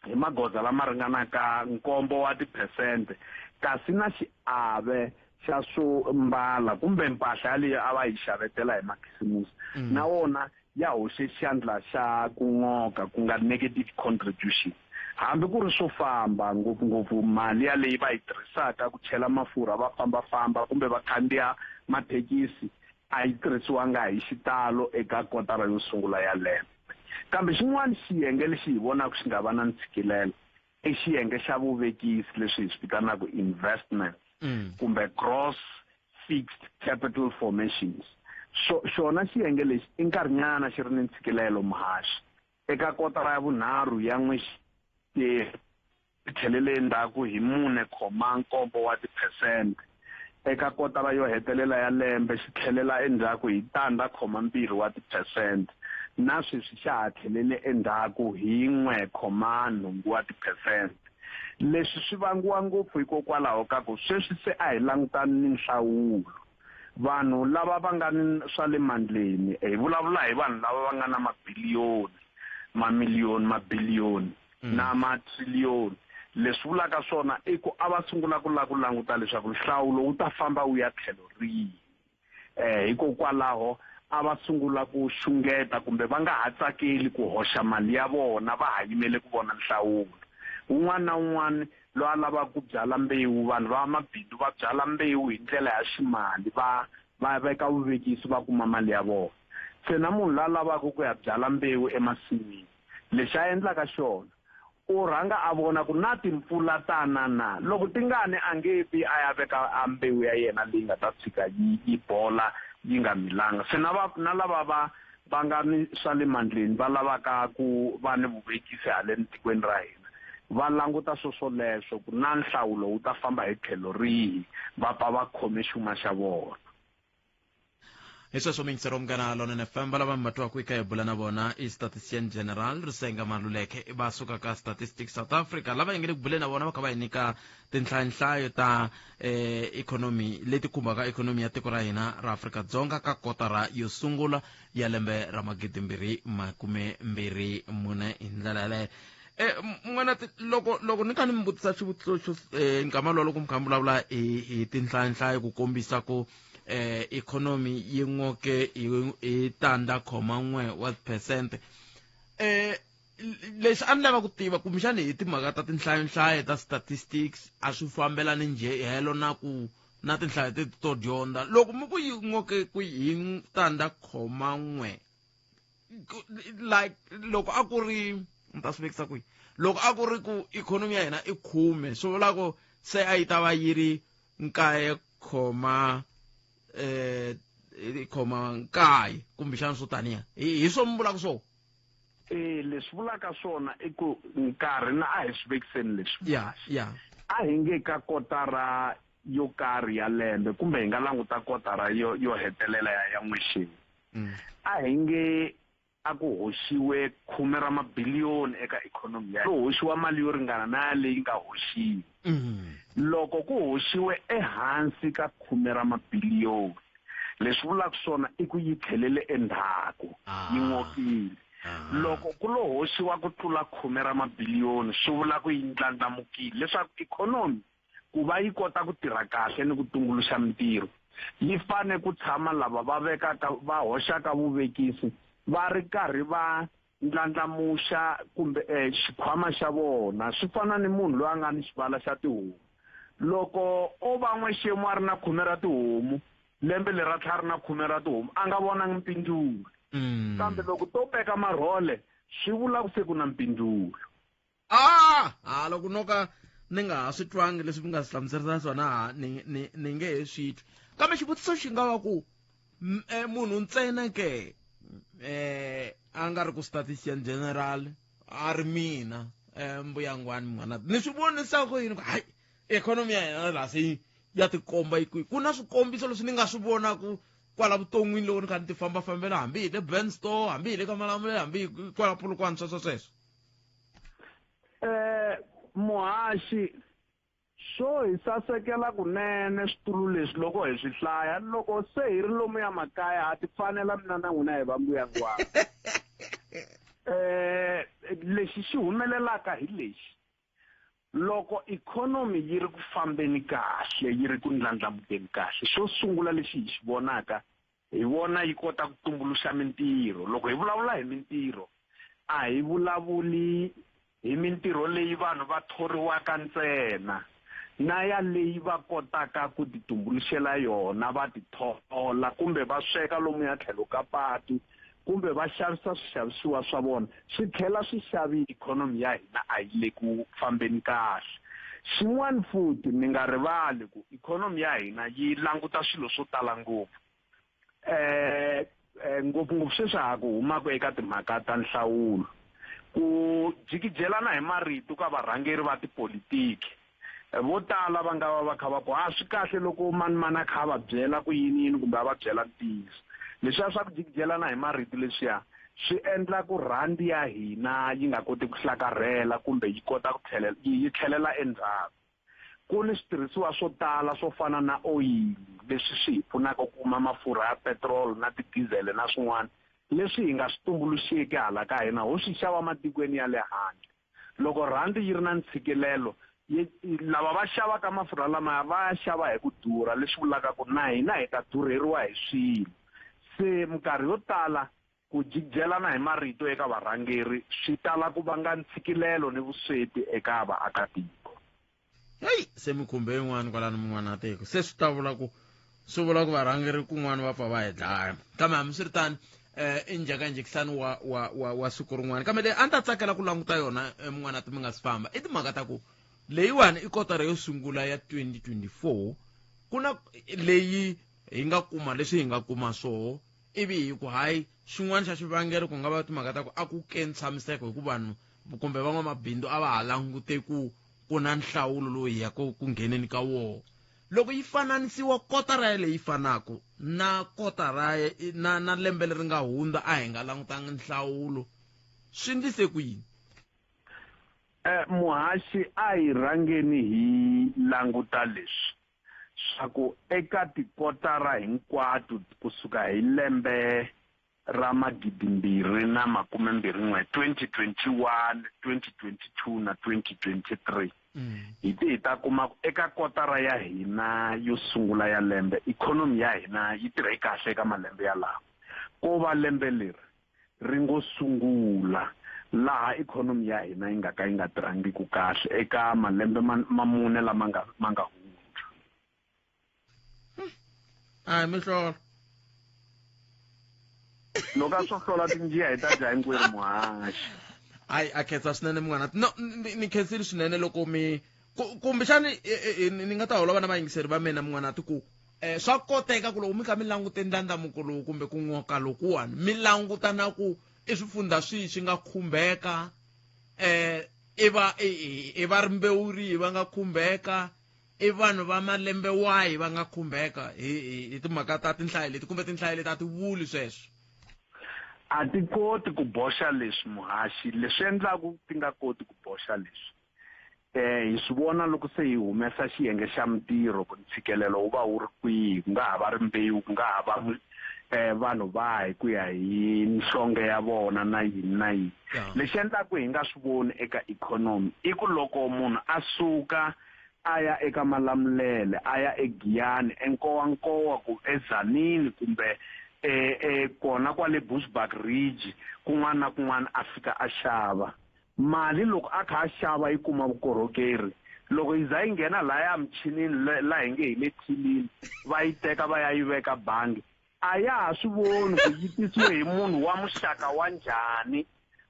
hi magoza lama ringanaka 7 wa tiphesente kasi na xiave xa swo mbala kumbe mpahla yaleyi a va yi xavetela hi makhisimusi na wona ya hoxe xandla xa ku n'oka ku nga negative contribution hambi ku ri swo famba ngopfungopfu mali yaleyi va yi tirhisaka ku chela mafurha va fambafamba kumbe va khandziya mathekisi a yi tirhisiwanga hi xitalo eka kotara yo sungula ya lembe kambe xin'wana xiyenge lexi hi vonaka xi nga va na ntshikelelo I xiyenge xa vuvekisi leswi hi swi vitanaka investment kumbe gross fixed capital formations xona xiyenge lexi I nkarhinyana xi ri ni ntshikelelo muhaxi eka kotara ya vunharhu ya n'wexi tlhelele endzhaku hi 4.7 wa tiphesente eka kotara yo hetelela ya lembe xi tlhelela endzhaku hi 0.2 wa tiphesente na sweswi xa ha tlhelele endzhaku hi 1.8 wa tiphesente leswi swi vangiwa ngopfu hikokwalaho ka ku sweswi se a hi langutani ni nhlawulo vanhu lava va nga ni swa le mandleni hi vulavula hi vanhu lava va nga na mabiliyoni mamiliyoni mabiliyoni na matriliyoni leswi vulaka swona I ku a va sungula ku languta leswaku nhlawulo wu ta famba wu ya tlhelo rihi hikokwalaho a va sungula ku xungeta kumbe va nga ha tsakeli ku hoxa mali ya vona va ha yimele ku vona nhlawulo un'wana na un'wana lo a lava ku byala mbewu vanhu va mabindzu va byala mbewu hi ndlela ya ximali va veka vuvekisi va kuma mali ya vona se na munhu la lavaka ku ya byala mbewu emasin'wini lexi a endlaka xona u rhanga a vona ku na timpfula tana na loko ti nga ni a nge vi a ya veka a mbewu ya yena leyi nga ta tshika yi bola yi nga milanga se na lava va nga ni swa le mandleni va lavaka ku va ni vuvekisi haleni tikweni ra hina va languta swoswoleswo ku na nhlawulo wu ta famba hi tlhelo rihi va pa va khome xuma xa vona hi sweswo mingisero mugana lona FM lava mi matwaka eka hi bula na vona I statistician general Risenga Maluleke va suka ka Statistics South Africa lava yingele ku bule na vona va kha va hi nyika tinhlayo ta economy leti khumbaka economy ya tiko ra hina ra Afrika-Dzonga ka kotara yo sungula ya lembe ra 2024 hi ndlela yaleyo n'wana loko ni kha ni mi vutisa xivutiso nkama loko mi kha mi vulavula hi tinhlayo ku kombisa ku economy yi n'oke hi 0.1 wa percent leswi a ni lava ku tiva kumbexani hi timhaka ta tinhlayo ta statistics a swi fambelani njhelo na tinhlayo teti to dyondza loko mi ku yi n'oke ku hi 0.1 like loko a ku ri ni ta swi vekisa kwihi loko a ku ri ku ikhonomi ya hina I 10 swi vula ku se a yi ta va yi ri 9.9 kumbexana swo taniya hi swo mi vulaka swona leswi vulaka swona I ku nkarhi na a hi swi vekiseni leswi ya a hi nge ka kotara yo karhi ya lembe kumbe hi nga languta kotara yo hetelela ya n'wexini a hi nge a ku hoxiwe 10 ra mabiliyoni eka ikhonomi ya ku hoxiwa mali yo ringana na leyi nga hoxiwa loko ku hoxiwe ehansi ka 10 ra mabiliyoni leswi vulaka swona i ku yi tlhelele endzhaku yi ngokile loko ku lo hoxiwa ku tlula 10 ra mabiliyoni swi vula ku yi ndlandlamukile leswaku ikhonomi ku va yi kota ku tirha kahle ni ku tumbuluxa mintirho yi fane ku tshama lava va hoxaka vuvekisi va ri karhi va ndlandlamuxa kumbe xikhwama xa vona swi fana ni munhu loyi a nga ni xivala xa tihomu loko o va n'wexemu a ri na 10 ra tihomu lembe leri a tlha ri na 10 ra tihomu a nga vonangi mpindulo kambe loko to peka marhole swi vula ku se ku na mpindulo loko noka ni nga ha swi twangi leswi mi nga swi hlamuserisa swona ni nge he swi twi kambe xivutiso xi nga va ku munhu ntsena ke a nga ri ku statistician general a ri mina mbuyangwani mwana ni swi vonisa ku yini ku hayi ikhonomi ya hina la se ya tikomba ku na swikombiso leswi ni nga swi vonaku kwala vuton'wini loko ni kha ni ti fambafambela hambi hi le brand store hambi hi le ka Malamulele hambi kwala Polokwane sweswo muhaxi swo hi sasekela kunene switulu leswi loko hi swi hlaya loko se hi ri lomu ya makaya ha ti fanela mina na n'wina hi va mbuyangwani lexi xi humelelaka hi lexi loko ikhonomi yi ri ku fambeni kahle yi ri ku ndlandlamukeni kahle xo sungula lexi hi xi vonaka hi vona yi kota ku tumbuluxa mintirho loko hi vulavula hi mintirho a hi vulavuli hi mintirho leyi vanhu va thoriwaka ntsena na ya leyi va kotaka ku ti tumbuluxela yona va ti thola kumbe va sweka lomu ya tlhelo ka patu kumbe va xavisa swixavisiwa swa vona swi tlhela swi xavi ikhonomi ya hina a yi le ku fambeni kahle xin'wana futhi mi nga rivali ku ikhonomi ya hina yi languta swilo swo tala ngopfu ngopfungopfu sweswi ha ku humaka eka timhaka ta nhlawulo ku jikijelana hi marito ka varhangeri va tipolitiki vo tala va nga va kha va ku swi kahle loko mani a kha va byela ku yini kumbe a va byela ntiyiso leswiya swa ku jikijelana hi marito leswiya swi endla ku rhandi ya hina yi nga koti ku hlakarhela kumbe yi kota ku yi tlhelela endzhaku ku ni switirhisiwa swo tala swo fana na oyili leswi swi hi pfunaka ku kuma mafurha ya petrol na tidizele na swin'wana leswi hi nga swi tumbuluxeki hala ka hina ho swi xava matikweni ya le handle loko rhandi yi ri na ntshikelelo lava va xavaka mafurha lamaya va ya xava hi ku durha leswi vulaka ku na hina hi ta durheriwa hi swilo se minkarhi yo tala ku jikijelana hi marito eka varhangeri swi tala ku vanga ntshikelelo ni vusweti eka vaakatiko se mi khumbe yin'wana kwalani mun'wana tiko se swi vula ku varhangeri kun'wana va pfa va hi dlaya kambe hambi swi ri tani i njhekanjhekisani wa siku rin'wana kambe leyi a ni ta tsakela ku languta yona mun'wana mi nga si famba i timhaka ta ku leyiwani i kotara yo sungula ya 2024 ku na leyi hi nga kuma leswi hi nga kuma swoho ivi hi ku hayi xin'wana xa xivangelo ku nga va timhaka ta ku a ku tshamiseka hi ku vanhu kumbe van'wamabindzu a va ha langute ku na nhlawulo lowu hi ya ku ngheneni ka wona loko yi fananisiwa kotara ya leyi fanaka na kotara na lembe leri nga hundza a hi nga langutanga nhlawulo swi ndlise ku yini muhaxi a hi rhangeni hi languta leswi swa ku eka tikotara hinkwato kusuka hi lembe ra 2021 2021 2022 na 2023 hi ta kuma eka kotara ya hina yo sungula ya lembe ikhonomi ya hina yi tirhe kahle eka malembe ya lawa ko va lembe leri ri ngo sungula laha ikhonomi ya hina yi nga tirhangi ku kahle eka malembe mamune lama nga hundza mihlolo loko a swo hlola tinjiya hi ta dya hinkwerhu muhaxi a khetsa swinene mun'wana no ni khensile swinene loko kumbexani ni nga ta holova na vayingiseri va mina mun'wana ku swa koteka ku loko mi kha mi langute ndlandlamuko lowu kumbe ku n'oka lokuwani mi languta na ku i swifundza swi nga khumbeka i va rimbewu rihi va nga khumbeka i vanhu va malembe wahi va nga khumbeka hi timhaka ta tinhlayo leti kumbe tinhlayo leti a ti vuli sweswo a ti koti ku boxa leswi muhaxi leswi endlaku ti nga koti ku boxa leswi hi swi vona loko se hi humesa xiyenge xa mintirho ku ntshikelelo wu va wu ri kwihi ku nga ha va rimbewu ku nga ha va vanhu va hi ku ya hi nhlonge ya vona na yini na yini lexi endlaku hi nga swi voni eka ikhonomi i ku loko munhu a suka a ya eka Malamulele a ya eGiyani enkowankowa ku eZanini kumbe kona kwale Bushbuck Ridge kun'wana na kun'wana a fika a xava mali loko a kha a xava yi kuma vukorhokeri loko yi za yi nghena laya michinini la hi nge hi le thilini va yi teka va ya yi veka bangi a ya ha swi voni ku yi tisiwe hi munhu wa muxaka wa njhani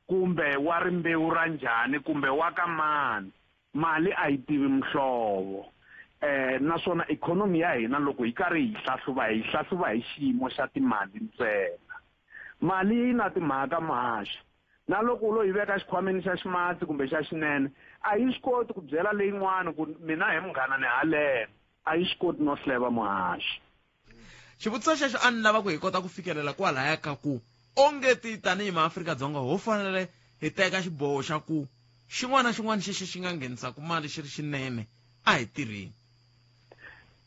kumbe wa rimbewu ra njhani kumbe wa ka mani mali a yi tivi mihlovo naswona ikhonomi ya hina loko yi karhi hi hlahluva hi xiyimo xa timali ntsena mali yi na timhaka mahaxi na loko u lo yi veka xikhwameni xa ximatsi kumbe xa xinene a yi swi koti ku byela leyin'wana ku mina hi munghana ni halena a yi swi koti no hleva muhaxi xivutiso xexo a ni lava ku hi kota ku fikelela kwalaya ka ku ongeti tanihi maAfrika-Dzonga ho fanele hi teka xiboho xa ku xin'wana na xin'wana xexi xi nga nghenisaka mali xi ri xinene a hi tirheni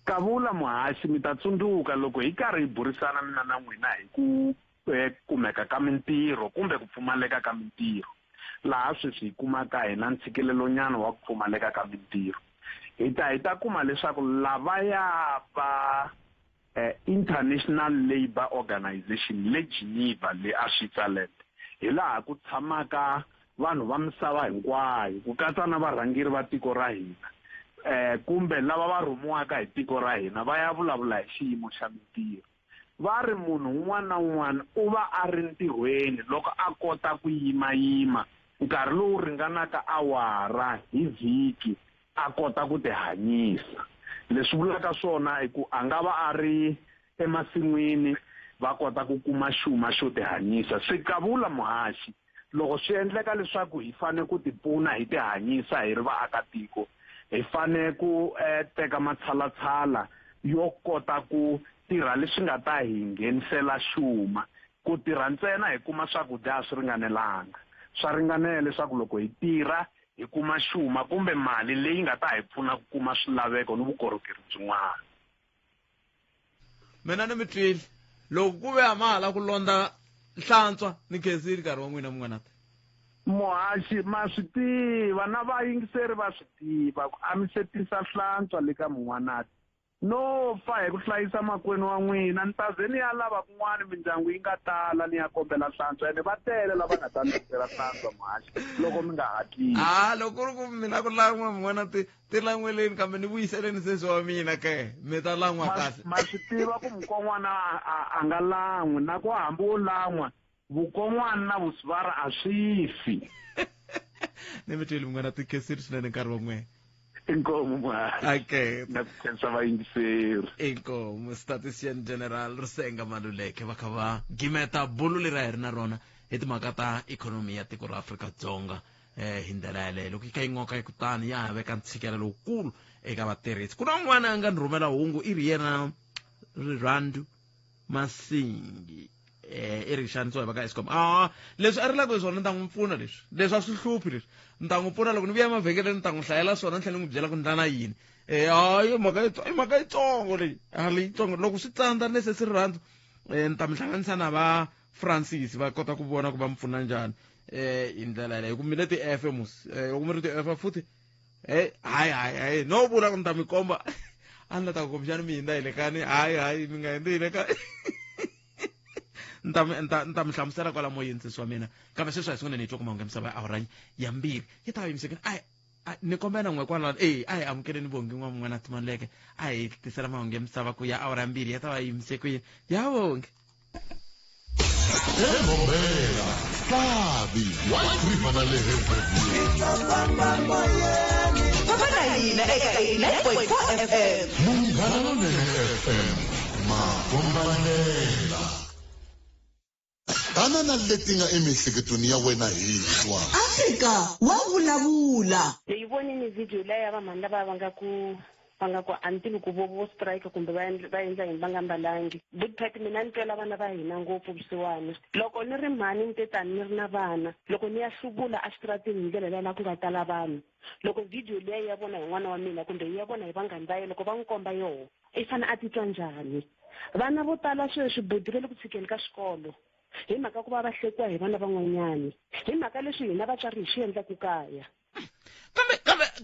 kavula muhaxi mi ta tsundzuka loko hi karhi hi burisana mina na n'wina hi ku kumeka ka mintirho kumbe ku pfumaleka ka mintirho laha sweswi hi kumaka hi na ntshikelelonyana wa ku pfumaleka ka mintirho hi ta kuma leswaku lavaya va International Labour Organization le Geneva le a Switzerland hi laha ku tshamaka vanhu va misava hinkwayo ku katsa na varhangeri va tiko ra hina kumbe lava va rhumiwaka hi tiko ra hina va ya vulavula hi xiyimo xa mintirho va ri munhu un'wana na un'wana u va a ri ntirhweni loko a kota ku yimayima nkarhi lowu ringanaka awara hi vhiki a kota ku tihanyisa leswi vulaka swona i ku a nga va a ri emasin'wini va kota ku kuma xuma xo tihanyisa swi kavula muhaxi loko swi endleka leswaku hi fanele ku tipfuna hi tihanyisa hi ri vaakatiko hi fanele ku teka matshalatshala yo kota ku tirha leswi nga ta hi nghenisela xuma ku tirha ntsena hi kuma swakudya a swi ringanelanga swa ringanela leswaku loko hi tirha hi kuma xuma kumbe mali leyi nga ta hi pfuna ku kuma swilaveko ni vukorhokeri byin'wana mina ni mi twile loko ku ve amahala ku londa hlantswa ni khensile nkarhi wa n'wina mun'wanati muhaxi ma swi tiva na vayingiseri va swi tiva ku a mi se tisa hlantswa le ka mun'wanati no fa hi ku hlayisa makwenu wa n'wina ni ta ze ni ya lava kun'wana mindyangu yi nga tala ni ya kombela hlantswa ene va tele lava nga ta ni tisela hlantswa muhaxi loko mi nga hatlisi loko ku ri ku mina ku lan'wa mun'wanati ti lan'weleni kambe ni vuyiseleni sesi wa mina ke mi ta lan'wa kahle ma swi tiva ku mukon'wana a nga lan'wi na ku hambi wo lan'wa vukon'wana na vusivara a swi fi ni mi twile mun'wanati khensile swinene nkarhi wa n'wena inkomo muhaxi okay na ku khensa vayingiseri inkomo statistician general Risenga Maluleke va kha va gimeta bulu leri a hi ri na rona hi timhaka ta ikhonomi ya tiko ra Afrika-Dzonga hi ndlela yaleyo loko yi kha yi ngoka hi kutani ya ha veka ntshikelelo lowukulu eka vatirhisi ku na un'wana a nga ni rhumela hungu i ri yena Rirhandu Masingi i ri xanisiwa hi va ka Eskom leswi a ri lava ku hi swona ni ta n'wi pfuna leswi a swi hluphi leswi ni ta n'wi pfuna loko ni vuya emavhengeleni ni ta n'wi hlayela swona ni tlhela ni n'wi byela ku ndla na yini i mhaka yitsongo leyi leyitsongo loko swi tsandza ni se si rirhandzu ni ta mi hlanganisa na va Francis va kota ku vona ku va mi pfuna njhani hi ndlela yaleyo ku mi le ti-F mos loko mi ri ti-F futhi hayi no vula ku ni ta mi komba a ni la ta ku kumbexani mi hindza hi le kani hayi mi nga hindzi hi le kani ni ta mi hlamusela kwala moyeni wa mina kambe sweswi a hi sungune ni twa ku mahungu ya misava ya awuranyi yambirhi yi ta va yimisekeni ni kombela n'we kwala a hi amukeleni vongi n'wan'wanati Maluleke a hi tisela mahungu ya misava ku ya awura yambirhi ya ta va yimisekeni ya vonge egombela Hlabi White River na le Papa hina eka 89.4 FM Munghana Lonene FM Makombanela Tanana leti nga emihleketweni ya wena hi swa Afrika wa vulavula hi vonini video leyi ya vamhani lava va nga ku va nga ku antivi ku vo strike kumbe va endla yini va nga mbalangi good part mina ni twela vana va hina ngopfu vusiwana loko ni ri mhani ni te tani ni ri na vana loko ni ya hluvula exitratini hi ndlela leyi ku nga tala vanhu loko video leyi ya vona hi n'wana wa mina kumbe yi ya vona hi vanghani va ye loko va n'wi komba yoho i fane a titwa njhani vana vo tala sweswi bodile le ku tshikeni ka xikolo hi mhaka ku va va hlekiwa hi vana van'wanyani hi mhaka leswi hina vatswari hi swi endlaku kaya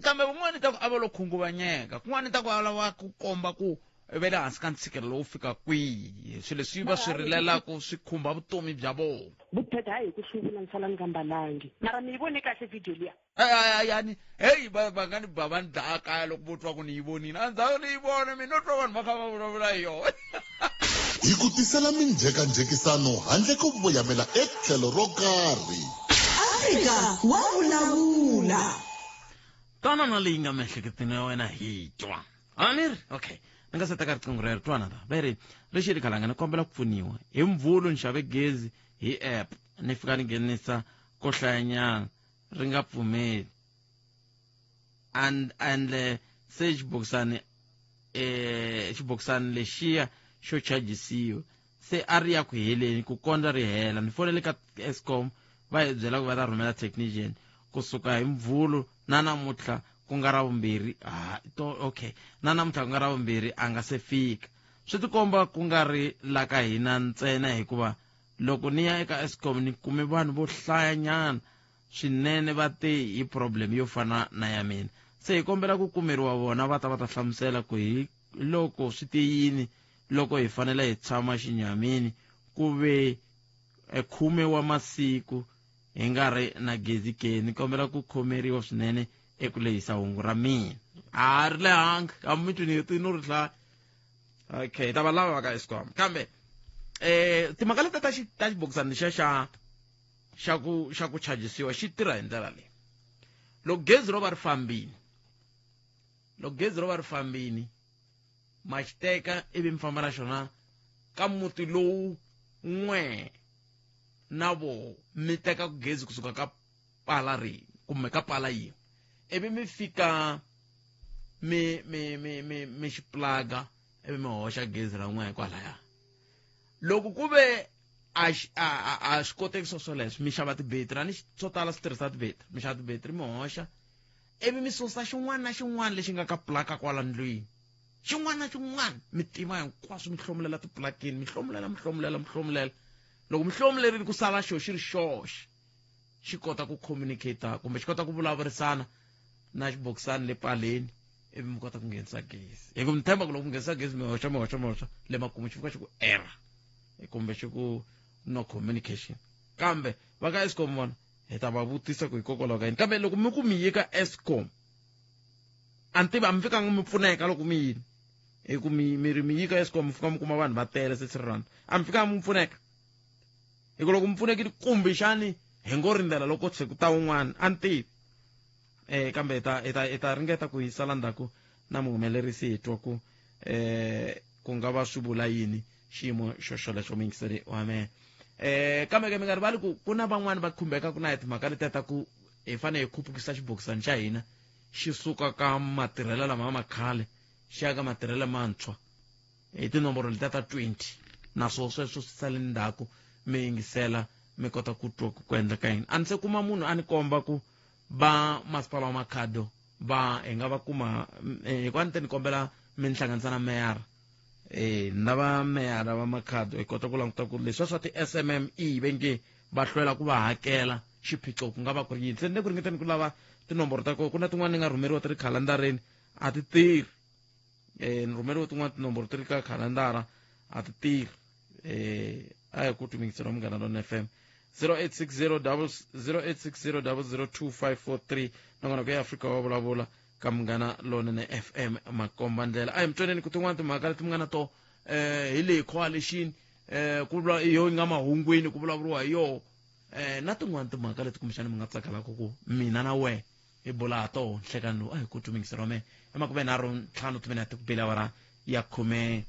kambe kun'wana ta ku a va lo khunguvanyeka kun'wana ta ku a lava ku komba ku ve le hansi ka ntshikelelo lowu fika kwihi swilo leswi va swi rilelaku swi khumba vutomi bya vona vupheta hayi hi ku hluvula ni sala ni nga mbalangi mara mi yi vone kahle video liya yani heyi va nga ni ba va ni dlaya kaya loko vo twa ku ni yi vonini a ndzhaku ni yi vone mina no twa vanhu va kha va vulavula hi yona hi ku tisela minjhekanjhekisano handle ko voyamela etlhelo ro karhi Afrika wa vulavula twanana leyi nga miehleketweni ya wena hi twa aniri okay ni nga se teka riqingho rero twana ta va ri lexi ri khalanga ni kombela ku pfuniwa hi mvulu ni xave gezi hi app ni fika ni nghenisa ko hlayanyana ri nga pfumeli and se xibokisani lexiya xo chajisiwa se a ri ya ku heleni ku kondza ri hela ni fonele ka Eskom va hi byela ku va ta rhumela technician kusuka hi mvulu na namuntlha ku nga ra vumbirhi okay na namuntlha ku nga ra vumbirhi a nga se fika swi tikomba ku nga ri la ka hina ntsena hikuva loko ni ya eka Eskom ni kume vanhu vo hlayanyana swinene va te hi problem yo fana na ya mina se hi kombela ku kumeriwa vona va ta hlamusela ku hi loko swi te yini loko hi fanele hi tshama xinyamini ku ve 10 wa masiku hi nga ri na gezi ke ni kombela ku khomeriwa swinene eku lehisa hungu ra mina a ri lehanga a mi twi no ri hlaya okay ta va lava va ka Eskom kambe timhaka leti ta xibokisani lexiya xa ku chajisiwa xi tirha hi ndlela leyi loko gezi ro va ri fambini ma xi teka ivi mi famba na xona ka muti lowu n'we na vo mi teka ku gezi kusuka ka pala rin'we kumbe ka pala yin'we ivi mi fika mi xi plaga ivi mi hoxa gezi ra n'we hikwalaya loko ku ve a swi koteki swoleswo mi xava tibetri a ni swo tala swi tirhisa tibetri mi xava tibetri mi hoxa ivi mi susa xin'wana na xin'wana lexi nga ka plaka kwala ndlwini xin'wana na xin'wana mi tima hinkwaswo mi hlomulela tiplakini mi hlomulela loko mi hlomulerile ku sala xo xi ri xoxe xi kota ku communicate kumbe xi kota ku vulavurisana na xibokisani le paleni ivi mi kota ku nghenisa gezi hi ku mi tshemba ku loko mi nghenisa gezi mi hoxa le makumu xi fika xi ku error kumbe xi ku no communication kambe va ka Eskom vona hi ta va vutisa ku hikokwalaho ka yini kambe loko mi ku mi yi ka Eskom a ni tivi a mi fikanga mi pfuneka loko mi yini hi ku mi yi ka Eskom mi fika mi kuma vanhu va tele se rand a mi fikanga mi pfuneka hi ku loko mi pfunekile kumbe xani hi ngo rindzela loko tshe ku ta wun'wana a ni tivi kambe hi ta ringeta ku hi sala ndzhaku na muhumelerisi hi twa ku nga va swi vula yini xiyimo xolexo mingiseri wa mehe kambe mi nga rivali ku na van'wani va khumbekaku na hi timhaka letiya ta ku hi fanele hi khupukisa xibokisani xa hina xi suka ka matirhelo lama ma khale xi ya ka matirhelo mantshwa hi tinomboro letiya ta 20 naswona sweswo swi sale ndzhaku mi yingisela mi kota ku twa ku endleka yini a ni se kuma munhu a ni komba ku va masipala wa Makhado va hi nga va kuma hikwani ni kombela mi ni hlanganisa na meyara na va meyara va Makhado hi kota ku languta ku leswi swa ti-SMME venge va hlwela ku va hakela xiphiqo ku nga va ku ri yini se ni le ku ringeteni ku lava tinomboro ta koho ku na tin'wana ni nga rhumeriwa ti ri khalandareni a ti tirhi ni rhumeriwa tin'wana tinomboro ti ri ka khalandara a ti tirhi a hi ku tumingiseriwa Munghana Lonene FM 0860002543 nongona ku ya Afrika wa vulavula ka Munghana Lonene FM makomba ndlela a hi mitsoneni ku tin'wana timhaka leti mi nga na to hi leyi coalition ku vula yo nga mahungwini ku vulavuriwa hi yo na tin'wana timhaka leti kumbexani mi nga tsakelaka ku mina na we hi bula ha tona nhlekani lowu a hi ku tumingiseriwa mehe emakume nharhu ntlhanu timinete ku bela awara ya khume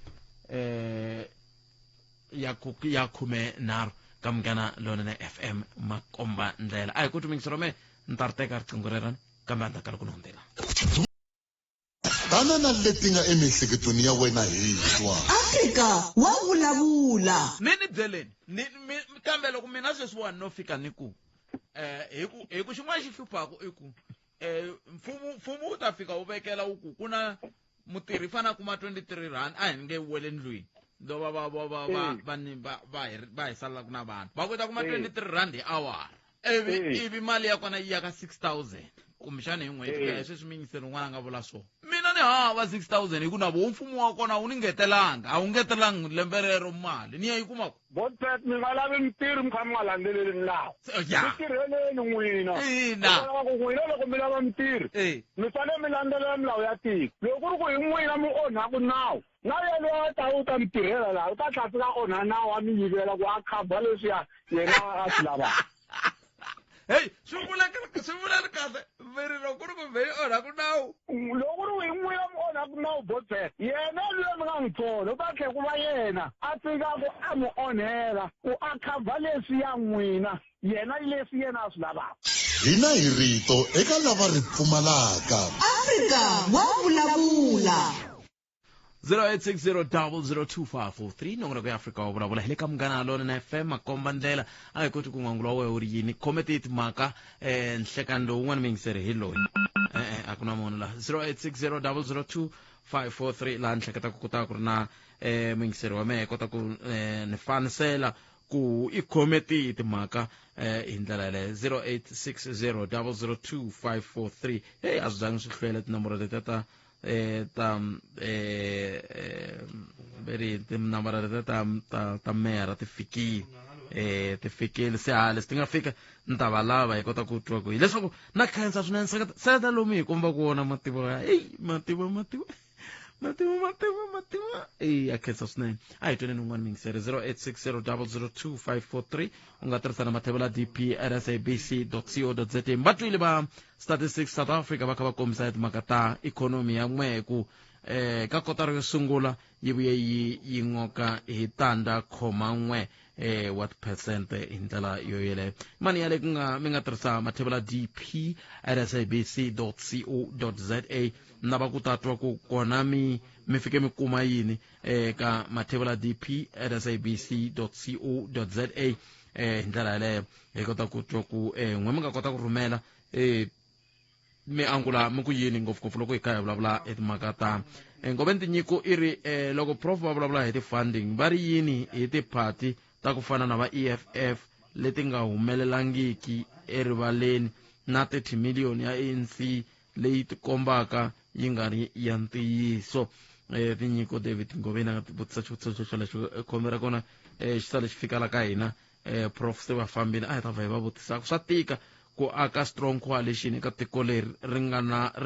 nharhu ka Munghana Lonene FM makomba ndlela a hi ku tumingiseriwa mehe ni ta ri teka riqingho rerani kambe a ni ta kala ku nondzela tana na leti nga emihleketweni ya wena hi twa Afrika wa vulavula. Nini byeleni kambe loko mina sweswiwani no fika ni ku hi ku xin'wana xi hluphaku i ku mfumo wu ta fika wu vekela wu ku na mutirhi fana kuma 23 rand a hi nge wele ndlwini do va hi salaka na vanhu va kota kuma 23 rand hi awara ivi mali ya kona yi ya ka 6,000 kumbexana hi n'hweti ka sweswi minisiteri un'wana a nga vula swona mina ni hava 6,000 hi ku na vo mfumo wa kona wu ni ngetelanga a wu ngetelanga lembe rero mali ni ya yi kumaku botpet mi nga lavi mitirhi mi kha mi nga landzeleli milawu mi tirheleni n'wina ku n'wina loko mi lava mitirhi mi fanele mi landzelela milawu ya tiko loko ku ri ku hi n'wina mi onhaku nawu na yena wa ta wu ta mi tirhela laha u ta tlhela fika onha nawu a mi yivela ku a khabha leswiya yena a swi lavaka hey swi vula kahle veri loko ku ri ku veri onhaku nawu loko ku ri hi n'wina mi onhaku nawu botpet yena luya mi nga n'wi thola u ta tlhela ku va yena a fika ku a mi onhela ku a khabha leswiya n'wina yena leswi yena a swi lavaka hina hi rito eka lava ri pfumalaka Afrika wa vulavula. 0860002543 nongora ku Afrika wa vulavula hi le ka Munghana Lonene na FM makomba ndlela a hi koti ku n'wangula wa wehe u ri yini khomete hi timhaka nhlekani lowu wun'wana mingiseri hi loyi a ku na munhu laha 0860002543 laha ni hleketaka ku ta ku ri na mingiseri wa mehe kota ku ni fanisela ku i khomete hi timhaka hi ndlela yaleyo 0860002543 hey a swi zangi swi hlwela tinomboro letiya tinambara ta mera ti fikile se hale ti nga fika ni ta va lava hi kota ku twa ku hileswaku na khensa swinene seketa lomu hi komba ku wona mativo ya mativo a khensa swinene a hi tweneni un'wana mingiseri 0860002543 u nga tirhisana mathebula dp@sabc.co.za mbatwile va statistics South Africa va kha va kombisa hi timhaka ta ikhonomi ya n'we ku ka kotara yo sungula yi vuye yi ngoka hi tandza khoma n'we wa tiphesente hi ndlela yo yeleyo mani yale mi nga tirhisa mathebula dp@sabc.co.za na va ku tatwa ku kona mi fike mi kuma yini ka mathebula dp@sabc.co.za hi ndlela yaleyo hi kota ku twa ku n'we mi nga kota ku rhumela mi angula mi ku yini ngopfungopfu loko hi kha hi vulavula hi timhaka ta ngove tinyiko i ri loko prof va vulavula hi ti-funding va ri yini hi tiphati ta ku fana na va EFF leti nga humelelangiki erivaleni na 30 million ya ANC leyi ti kombaka yi nga ri ya ntiyiso tinyiko David Ngobeni a nga vutisa xivutiso xolexo khombe ra kona xisale xi fika la ka hina prof se va fambile a hi ta va hi va vutisaka swa tika ku aka strong coalition eka tiko leri ri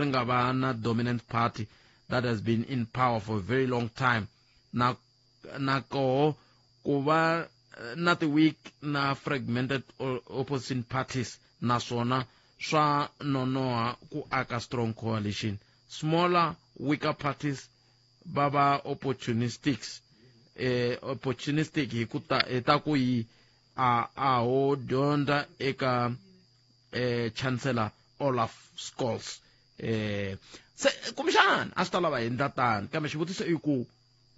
nga va na dominant party that has been in power for a very long time na koho ku va na ti-weak na fragmented opposition parties naswona swa nonoha ku aka strong coalition smaller weaker parties va opportunistic hi ku ta ku yi ho dyondza eka Chancellor Olaf Scholz se kumbexana a swi ta lava hi ndla tani kambe xivutiso i ku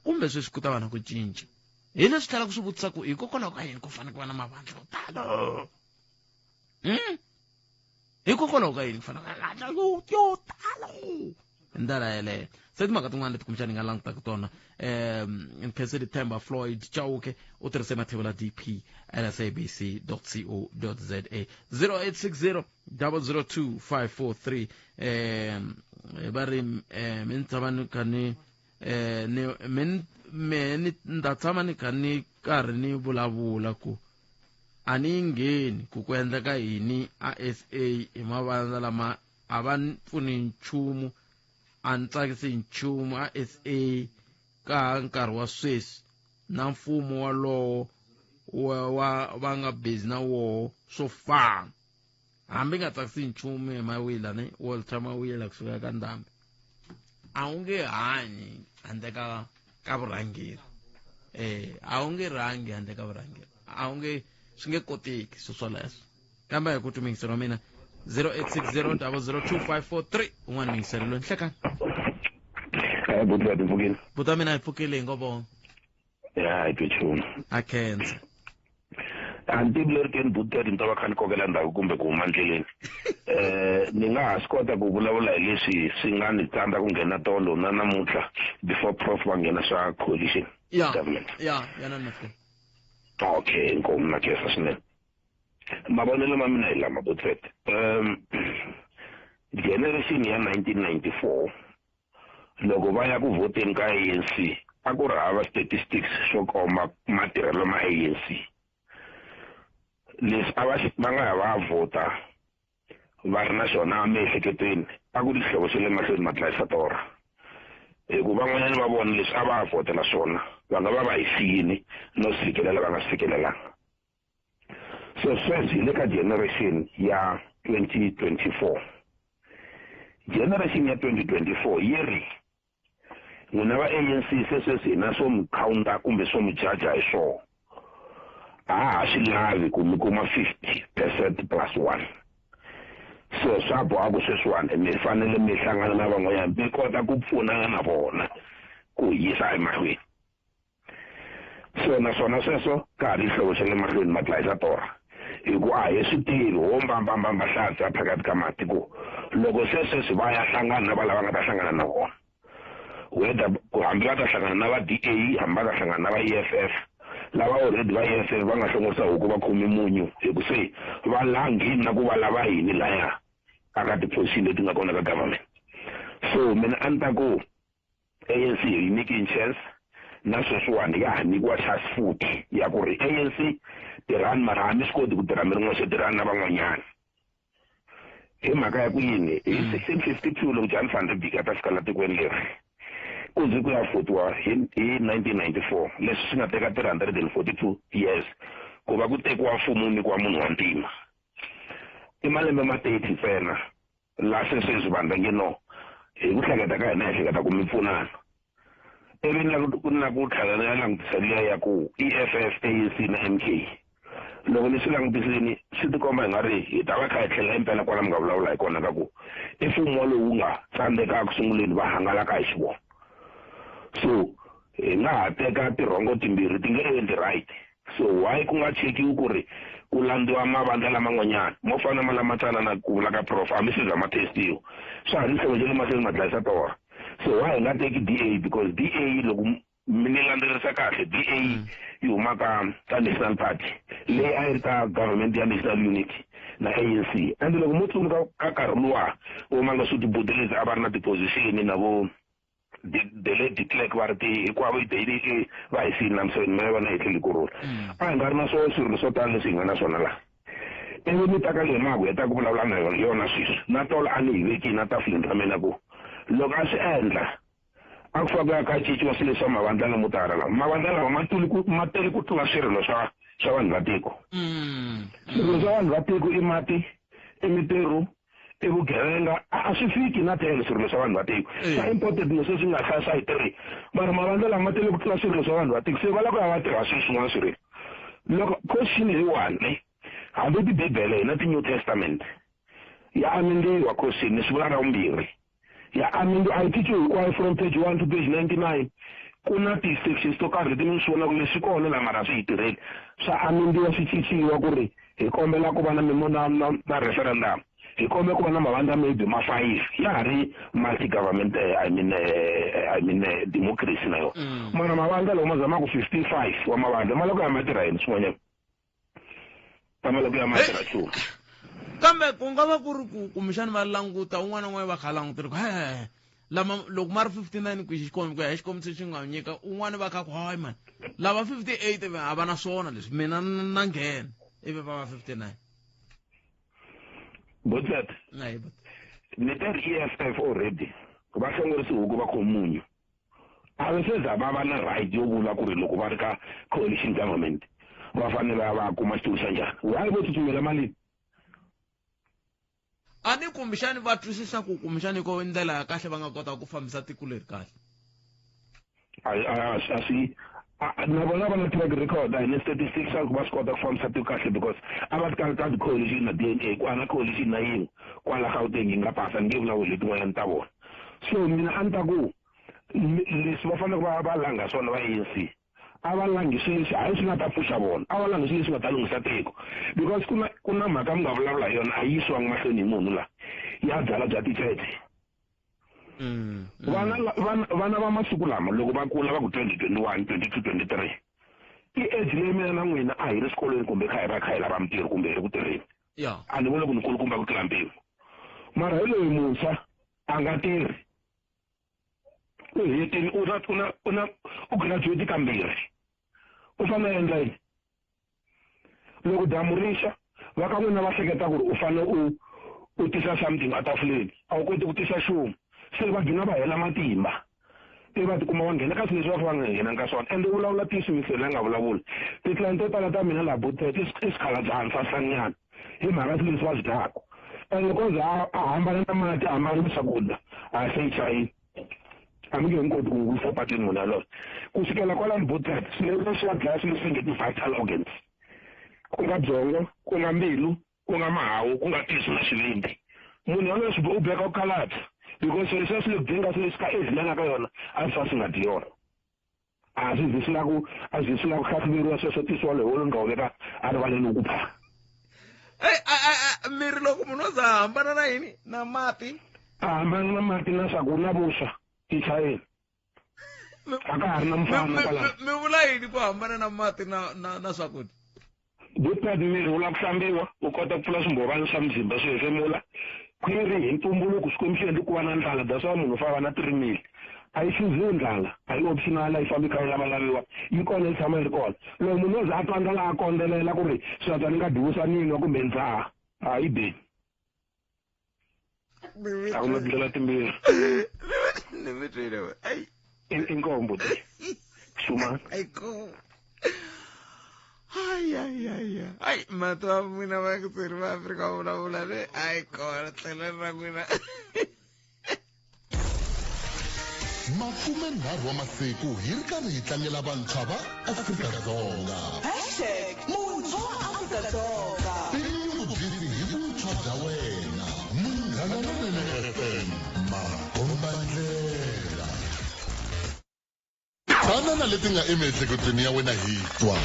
kumbe sweswi ku ta va na ku cinca hi leswi tlhela ku swi vutisa ku hikokwalaho ka yini ku fanele ku va na mavandla yo tala hikokwalaho ka yini ku fanele ku va na mavandla yo tala hi ndlela yeleyo se timhaka tin'wana leti kumbexana hi nga langutaka tona mpheseli Themba Floyd Chauke u tirhise mathebula dp@sabc.co.za 0860002543 va ri mi tshama ni kha ni nda tshama ni kha ni karhi ni vulavula ku a ni ngheni ku endleka yini a SA hi mavandla lama a va pfuni nchumu a ni tsakisi nchumu a SA ka nkarhi wa sweswi na mfumo walowo va nga busy na woho swo fana hambi nga tsakisi nchumu hi Mawila ni Walter Mawila kusuka ka Ndhambi a wu nge hanyi handle ka vurhangeri a wu nge rhangi handle ka vurhangeri a wu nge swi nge koteki swoleswo kambe hi ku tumingiselo wa mina 0860002543 un'wana mingiselo loyi nhlekani Butleti mfukile. Buta mina ifukile ngobonga. Ya ithuthuma. Akhenza. Antiblerken Butleti mntaba khani kokela ndawo kumbe ku mandleleni. Ni nga swi kota ku vulavula hi leswi swi nga ni tsandza ku nghena tolo na namuntlha before prof va nghena swa coalition government. Ya nafika. Okay, inkomo na kesa swinene. Mavonelo ma mina hi lama Butleti. Generation ya 1994 loko va ya ku voteni ka ANC a ku ri hava statistics swo komba matirhelo ma ANC. Leswi a va nga va vota va ri na xona emiehleketweni a ku ri xihlovo xa le mahlweni ma dlayisa torha. Hikuva van'wanyana va vona leswi a va votela swona va nga va hi siyini no swi fikelela va nga swi fikelelangi. So sweswi hi le ka generation ya 2024. Generation ya 2024 yi ri n'wina va ANC sweswi na swo mi counter kumbe swo mi jaja hi swona. A ha swi lavi ku mi kuma 50% plus 1. So swa boha ku sweswiwani mi fanele mi hlangana na van'wanyana mi kota ku pfunana na vona ku yisa emahlweni. So naswona sweswo ka ha ri hlovo xa le mahlweni ma dlayisa torha. Hiku a hi swi tivi ho mbambamba hlazi a phakati ka matiko loko sweswi va ya hlangana na valava nga ta hlangana na vona. Whether ku hambi va ta hlangana na va DA hambi va ta hlangana na va EFF lava already va EFF va nga hlongorisa huku va khomi munyu hi ku se va langi na ku va lava yini laya aka ti-position leti nga kona ka government. So mina a ni ta ku ANC yi nyiki chance na sweswiwani ya ha nyikiwa chance futhi ya ku ri ANC tirhani mara hambi swi koti ku tirha mi ri n'wexe tirhani na van'wanyana. Hi mhaka ya ku yini hi 1652 loko Jan van Riebeeck a ta fika la tikweni leri ku ze ku ya votiwa hi 1994 leswi swi nga teka 342 years ku va ku tekiwa mfumo wu nyikiwa munhu wa ntima. I malembe ma 30 ntsena laha sweswi vanhu va nge no hi ku hleketa ka hina hi hleketa ku mi pfunana. Ivi na ku tlhela ya langutisa liya ya ku EFF, ANC na MK loko ni swi langutisini swi tikomba hi nga ri hi ta va kha hi tlhela impela kwala mi nga vulavula hi kona ka ku i mfumo lowu nga tsandzeka ku sunguleni va hangalaka hi xivona. So hi nga ha teka tirhongo timbirhi ti nge endli right. So why ku nga chekiwi ku ri ku landziwa mavandla laman'wanyana mo fana ma lama tsanana ku vula ka prof hambi swi za ma testiwa swa ha ri hlovo xa le mahlweni ma dlayisa torha. So why hi nga teki DA because DA loko mi ni landzelerisa kahle DA yi huma ka National Party leyi a yi ri ka government ya National Unity na ANC ende loko mo tsundzuka ka nkarhi luwa vo ma nga swi tibudelezi a va ri na tiposition na vo de le declare va ri ti hinkwavo yi va hi sini lamiseni mina va na hi tlheli kurula a hi nga ri na swilo swo tala leswi hi nga na swona laha. Ivi ni ta ka leyi maku heta ku vulavula na yona sweswi na tolo a ni hi vekini na tafuleni ra mina ku loko a swi endla a ku faka ka cinciwa swilo swa mavandla lamo tala lawa mavandla lawa ma tele ku tlula swirilo swa vanhu va tiko. Swirilo swa vanhu va tiko i mati i mitirho i vugevenga a swi fiki na 10 swirilo swa vanhu va tiko swa important leswi swi nga hlaya hi 3 mara mavandla lama tele ku tlula swirilo swa vanhu va tiko se va lava ku ya va tirha swilo swin'wana swirilo. Loko question hi one hambi tibibele na ti-New Testament ya amendliwa question ni swi vula ra vumbirhi ya amendu a yi teach hinkwayo from page 1 to page 99 ku na ti-sections to karhi leti mi swi vonaka leswi kona la mara swi hi tirheli swa amendiwa swi cinciwa ku ri hi kombela ku va na referendum hi kombela ku va na mavandla maybe ma 5 ya ha ri multi government I mean democracy na yona mara mavandla loko ma zama ku 55 wa mavandla ma loko ya ma tirha yini swin'wanyana ma loko ya ma tirha nchumu. Kambe ku nga va ku ri ku kumbexani va languta un'wana na un'wana va kha langutile ku lama loko ma ri 59 ku ku ya hi xikombiso xi nga nyika un'wana va kha ku hayi mani lava 58 a va na swona leswi mina na nghena ivi va va 59. Butleti ni teri EFF already va hlongorisi huku va khomunyu a va se za va va na right yo vula ku ri loko va ri ka coalition government va fanele va kuma xitulu xa njhani why vo tsutsumela malini. A ni kumbexani va twisisa ku kumbexani ko ndlela ya kahle va nga kota ku fambisa tiko leri kahle. A swi na vona va na track record ni statistics ku va swi kota ku fambisa tiko kahle because a va ti ka coalition na DNA ku ana coalition na yin'we kwala Gauteng yi nga pasa ni nge vulavuli letin'wanyana ta vona. So mina a ni ta ku leswi va fanele va langa swona va ANC a va langisi leswi hayi swi nga ta pfuxa vona a va langisi leswi nga ta lunghisa tiko because ku na mhaka mi nga vulavula hi yona a yi yisiwangi mahlweni hi munhu la ya byala bya tichece vana va masiku lama loko va kula va ku 2021 22 23 i age leyi mina na n'wina a hi ri xikolweni kumbe kha hi lava mintirho kumbe hi ri ku tirheni a ni vona ku ni kulukumba ku tlula mpimo mara hi loyi muntshwa a nga tirhi u hetile u graduate kambirhi u fanele endla yini loko damu rixa va ka n'wina va hleketa ku ri u fanele u tisa something atafuleni a wu koti ku tisa xumu se va gina va hela matimba va tikuma va nghena ka swilo leswi va fanele nghena ka swona ende vulavula tiyisimiselo ya nga vulavuli tiklayenti to tala ta mina laha botet i swikhalabyanyi swa hlanyana hi mhaka swilo leswi va swi dyaka ende loko za a hambana na mati a hambana na swakudya a se hi chayini a mi nge ni koti ku n'wi wisa patini munhu yaloye ku sukela kwalani botet swilo leswi va dlaya swilo leswi nge ti-vital organs ku nga byongo ku nga mbilu ku nga mahawu ku nga tisu na xivindi munhu yaloye swi u beka ku kalata because swilo leswi le dinga swilo leswi ka ezilanga ka yona a swi fa swi nga dyi yona a swi zi swi la ku hlahluveriwa sweswo tisiwa loyi wo nga wu veka a rivaleni ku pha miri loko munhu o za hambana na yini na mati a hambana na mati na swakudya na vuswa tichayeni a ka ha ri na mfana kwalaho mi vula yini ku hambana na mati na swakudya botet miri wu la ku hlambiwa u kota ku pfula swimbhovana swa muzimba swi hefemula khwiri hi ntumbuluko swikwembu swi endli ku va na ndlala that's why munhu u fa va na 3 mili a yi chuziwi ndlala a yi optional a yi fambi kha yi lavalaviwa yi kona yi tshama yi ri kona loko munhu o za a tlangela a kondzelela ku ri swatsa ni nga dyiwisanini kumbe ndzaha a yi beni a ku na tindlela timbirhi ni mi twile we inkombo te xumana ai mati wa n'wina vakitseri va Afrika va vulavula le ai kona tlheleni ra n'wina makume nharhu wa masiku hi ri karhi hi tlangela vantshwa va Afrika-Dzonga #muntshwa wa Afrika-Dzonga tinyungubyisi hi vuntshwa bya wena Munghana Lonene FM makombandlela banana leti nga emiehleketweni ya wena hi twa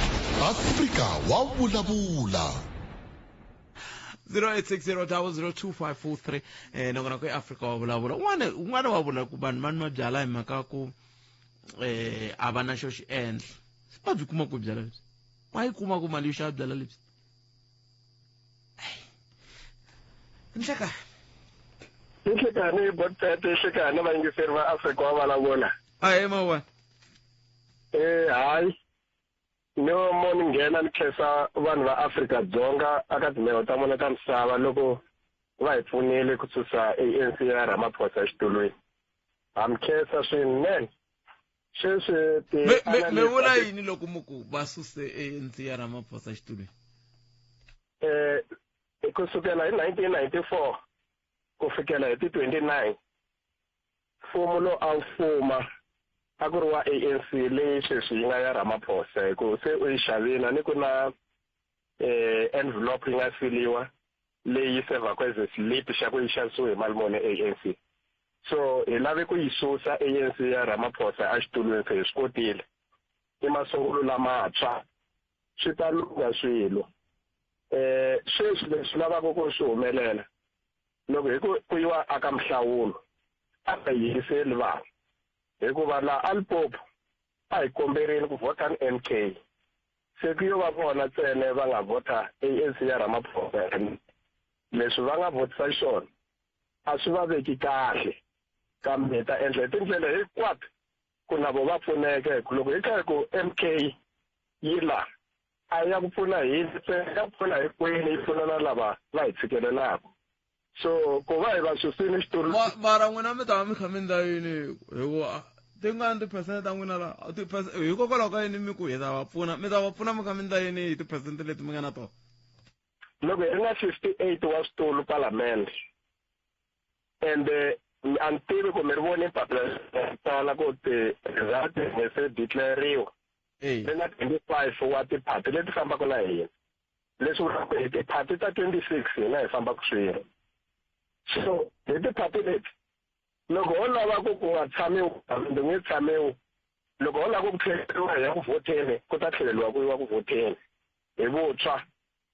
Afrika wa vulavula 0860002543 nakona ku Afrika wa vulavula un'wana wa vula ku vanhu mani ma byala hi mhaka ku a va na xo xi endla va byi kuma ku byala lebyi wa yi kuma ku mali yo xava byala lebyi inhlekani botet inhlekani vayingiseri va Afrika wa vulavula ahe mawani hayi no mo ni nghena ni khensa vanhu va Afrika-Dzonga aka timheho ta vona ta misava loko va hi pfunile ku susa ANC ya Ramaphosa exitulweni ha mi khensa swinene sweswi me vula yini loko muku va suse ANC ya Ramaphosa exitulweni kusukela hi 1994 ku fikela hi ti 29 mfumo lo a mfuma a ku ri wa ANC leyi sweswi yi nga ya Ramaphosa hikuva se u yi xavile ni ku na envelope yi nga filiwa leyi sevhaka as a slip xa ku yi xavisiwe hi mali muni ANC so hi lave ku yi susa ANC ya Ramaphosa a xitulweni se hi swi kotile i masungulo lamantshwa swi ta lunga swilo sweswi leswi lavaka ku swi humelela loko hi ku yiwa aka mhlawulo a nga yiseli vanhu hikuva la Alpop a hi komberini ku vota ni MK se ku yo va vona tsene va nga vota ANC ya Ramaphosa leswi va nga votisa xona a swi va veki kahle kambe ta endla tindlela hinkwato ku na vo va pfuneka hi loko hi kha ku MK yi la a ya ku pfuna hi ya pfuna hi kwini yi pfuna na lava va hi tshikelelaka so ku va hi va susini xitori mara n'wina mi ta va mi kha mi ndla yini hikuva tingani tiphesente ta n'wina la hikokwalaho ka yini mi ku hi ta va pfuna mi ta va pfuna mi kha mi ndla yini hi tiphesente leti mi nga na tona loko hi ri na 58 wa switulu palamende ende a ni tivi ku mi ri voni papila tala ku ti-result nge se declariwa ri na 25 wa tiphati leti fambaka na hina leswi vulaka hi tiphati ta 26 hina hi fambaka swin'we so hi tiphati leti loko ho lava ku nga tshamiwi ndzi nge tshamiwi loko ho lava ku tlheleriwa ya ku vhoteni ku ta tlheleriwa ku yiwa ku vhoteni hi vuntshwa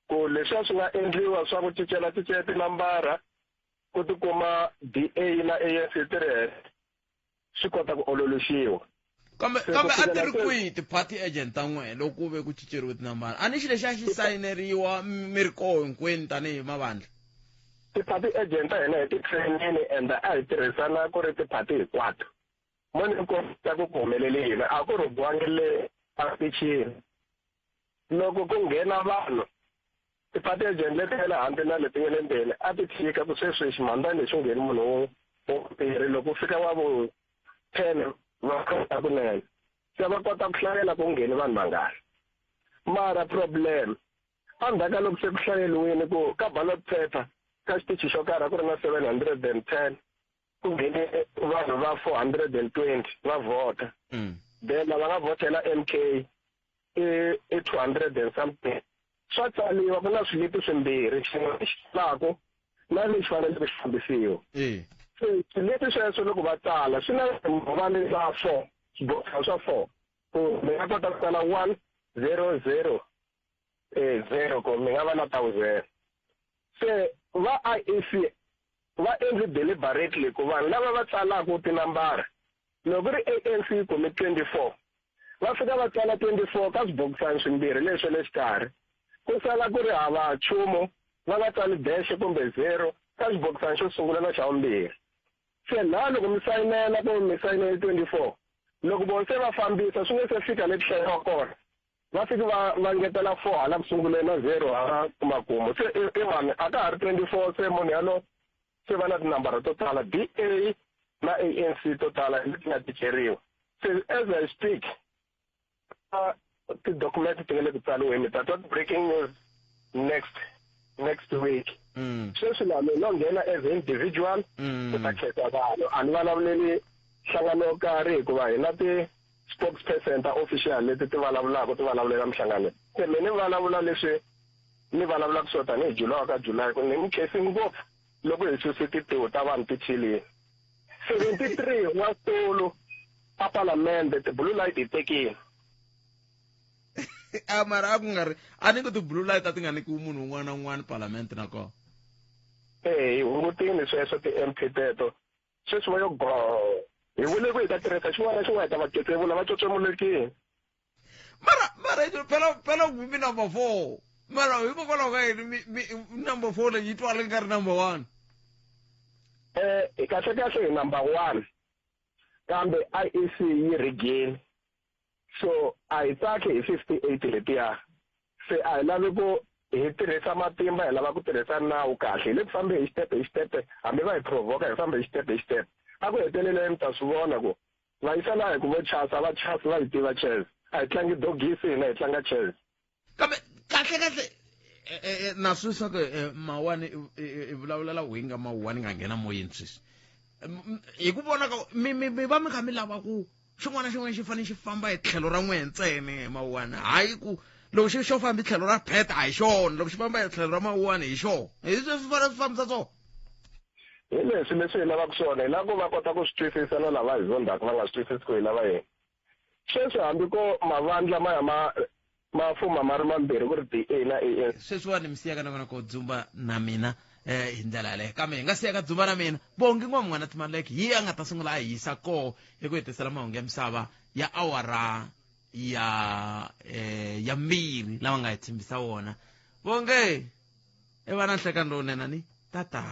ku leswiya swi nga endliwa swa ku ticela tinambara ku tikuma DA na ANC ti ri henhla swi kota ku ololoxiwa kambe a ti ri kwihi ti-party agent ta n'wehe loko ku ve ku cinceriwe tinambara a ni xi lexi a xi sayineriwa mi ri koho hinkwenu tanihi mavandla ti-party agent ta hina hi ti-trainini and a hi tirhisana ku ri ti-party hinkwato mo ni ta ku humelelile a ku rhubiwangi le afichini loko ku nghena vanhu ti-party agent leti nga le handle na leti nga le ndzeni a ti tshika ku sweswi ximandani lexi ngheni munhu wumbirhi loko fika wa vu 10 va kota kunene se va kota ku hlayela ku ngheni vanhu vangani mara problem endzhaku ka loko se ku hlayeliwile ku ka ballot paper ka xitichi xo karhi ku ri na 710 ku nghene vanhu va 420 va vhota then lava nga vhotela MK i 200 and something swa tsaliwa ku na swilipi swimbirhi xin'we xi tsaku na lexi faneleke xi fambisiwa swilipi sweswo loko va tsala swi na vanhu va 4 swiboxa swa 4 ku mi nga kota ku tsala 100 0 ku mi nga va na 1000 se va IEC va endli deliberately ku vanhu lava va tsalaka tinambara loko ri ANC kumbe 24 va fika va tsala 24 ka swibokisana swimbirhi leswi le xikarhi ku sala ku ri hava nchumu va nga tsali dash kumbe 0 ka xibokisana xo sungula na xa vumbirhi se na loko mi sayinela kumbe mi sayinela 24 loko vona se va fambisa swi nge se fika le xihlayiwa kona va fika va ngetela 4 hala ku sunguleni na 0 hala kumakumu se i vanhu a ka ha ri 24 se munhu yalo se va na tinambara to tala DA na ANC to tala leti nga tikeriwa se as I speak ti-document ti nga le ku tsaliweni mi ta twa breaking news next week sweswi la mi no nghena as individual ku ta khetha vanhu a ni vulavuleli nhlangano yo karhi hikuva hi na ti-spokesperson ta official leti ti vulavulela mihlangano se mi ni vulavula leswi ni vulavulaka swo tanihi July ka July ku ni mi khensini ngopfu loko hi suse titiho ta vanhu ti chilini 73 wa tolo a palamende ti-blue light hi tekile mara a ku nga ri a ni ku ti-blue light a ti nga nikiwi munhu un'wana na un'wana palamende na kona hi hungutini sweswo ti-MP teto sweswi va yo go hi vule ku hi ta tirhisa xin'wana na xin'wana hi ta va ketsevula va tsotsemulekile mara phela mi number 4 mara hikokwalaho ka yini number 4 leyi yi twala nga ri number 1 kahle hi number 1 kambe IEC yi rigeni so a hi tsaki hi 58 letiya se a hi lavi ku hi tirhisa matimba hi lava ku tirhisa nawu kahle hi le ku fambe hi xitepe hambi va hi provoka hi fambe hi xitepe a ku heteleleni ta swi vona ku va yisana hi ku vo chasa va hi tiva chess a hi tlangi dogisi hina hi tlanga chess kambe kahle na swi swa ku mawani i vulavulela winga mawani nga nghena moyeni sweswi hi ku vona ka mi va mi kha mi lava ku xin'wana na xin'wana xi fanele xi famba hi tlhelo ra n'wehe ntsene mawani hayi ku loko xo famba hi tlhelo ra pheta a hi xona loko xi famba hi tlhelo ra mawani hi xona hi swi fanele swi fambisa swona hi leswi hi lavaka swona hi lava ku va kota ku swi twisisa na lava hi zondzaka va nga swi twisisi ku hi lava yena sweswi hambi ko mavandla ma fuma ma ri mambirhi ku ri DA na ANC sweswiwani mi siyaka na vona ko dzumba na mina hi ndlela yaleyo kambe hi nga siyaka dzumba na mina bongi n'wana Timaleki hi a nga ta sungula a hisa koho hi ku hetisela mahungu ya misava ya awara ya mbirhi lava nga hi tshembisa wona bonge i va na nhlekani lowunene ni tata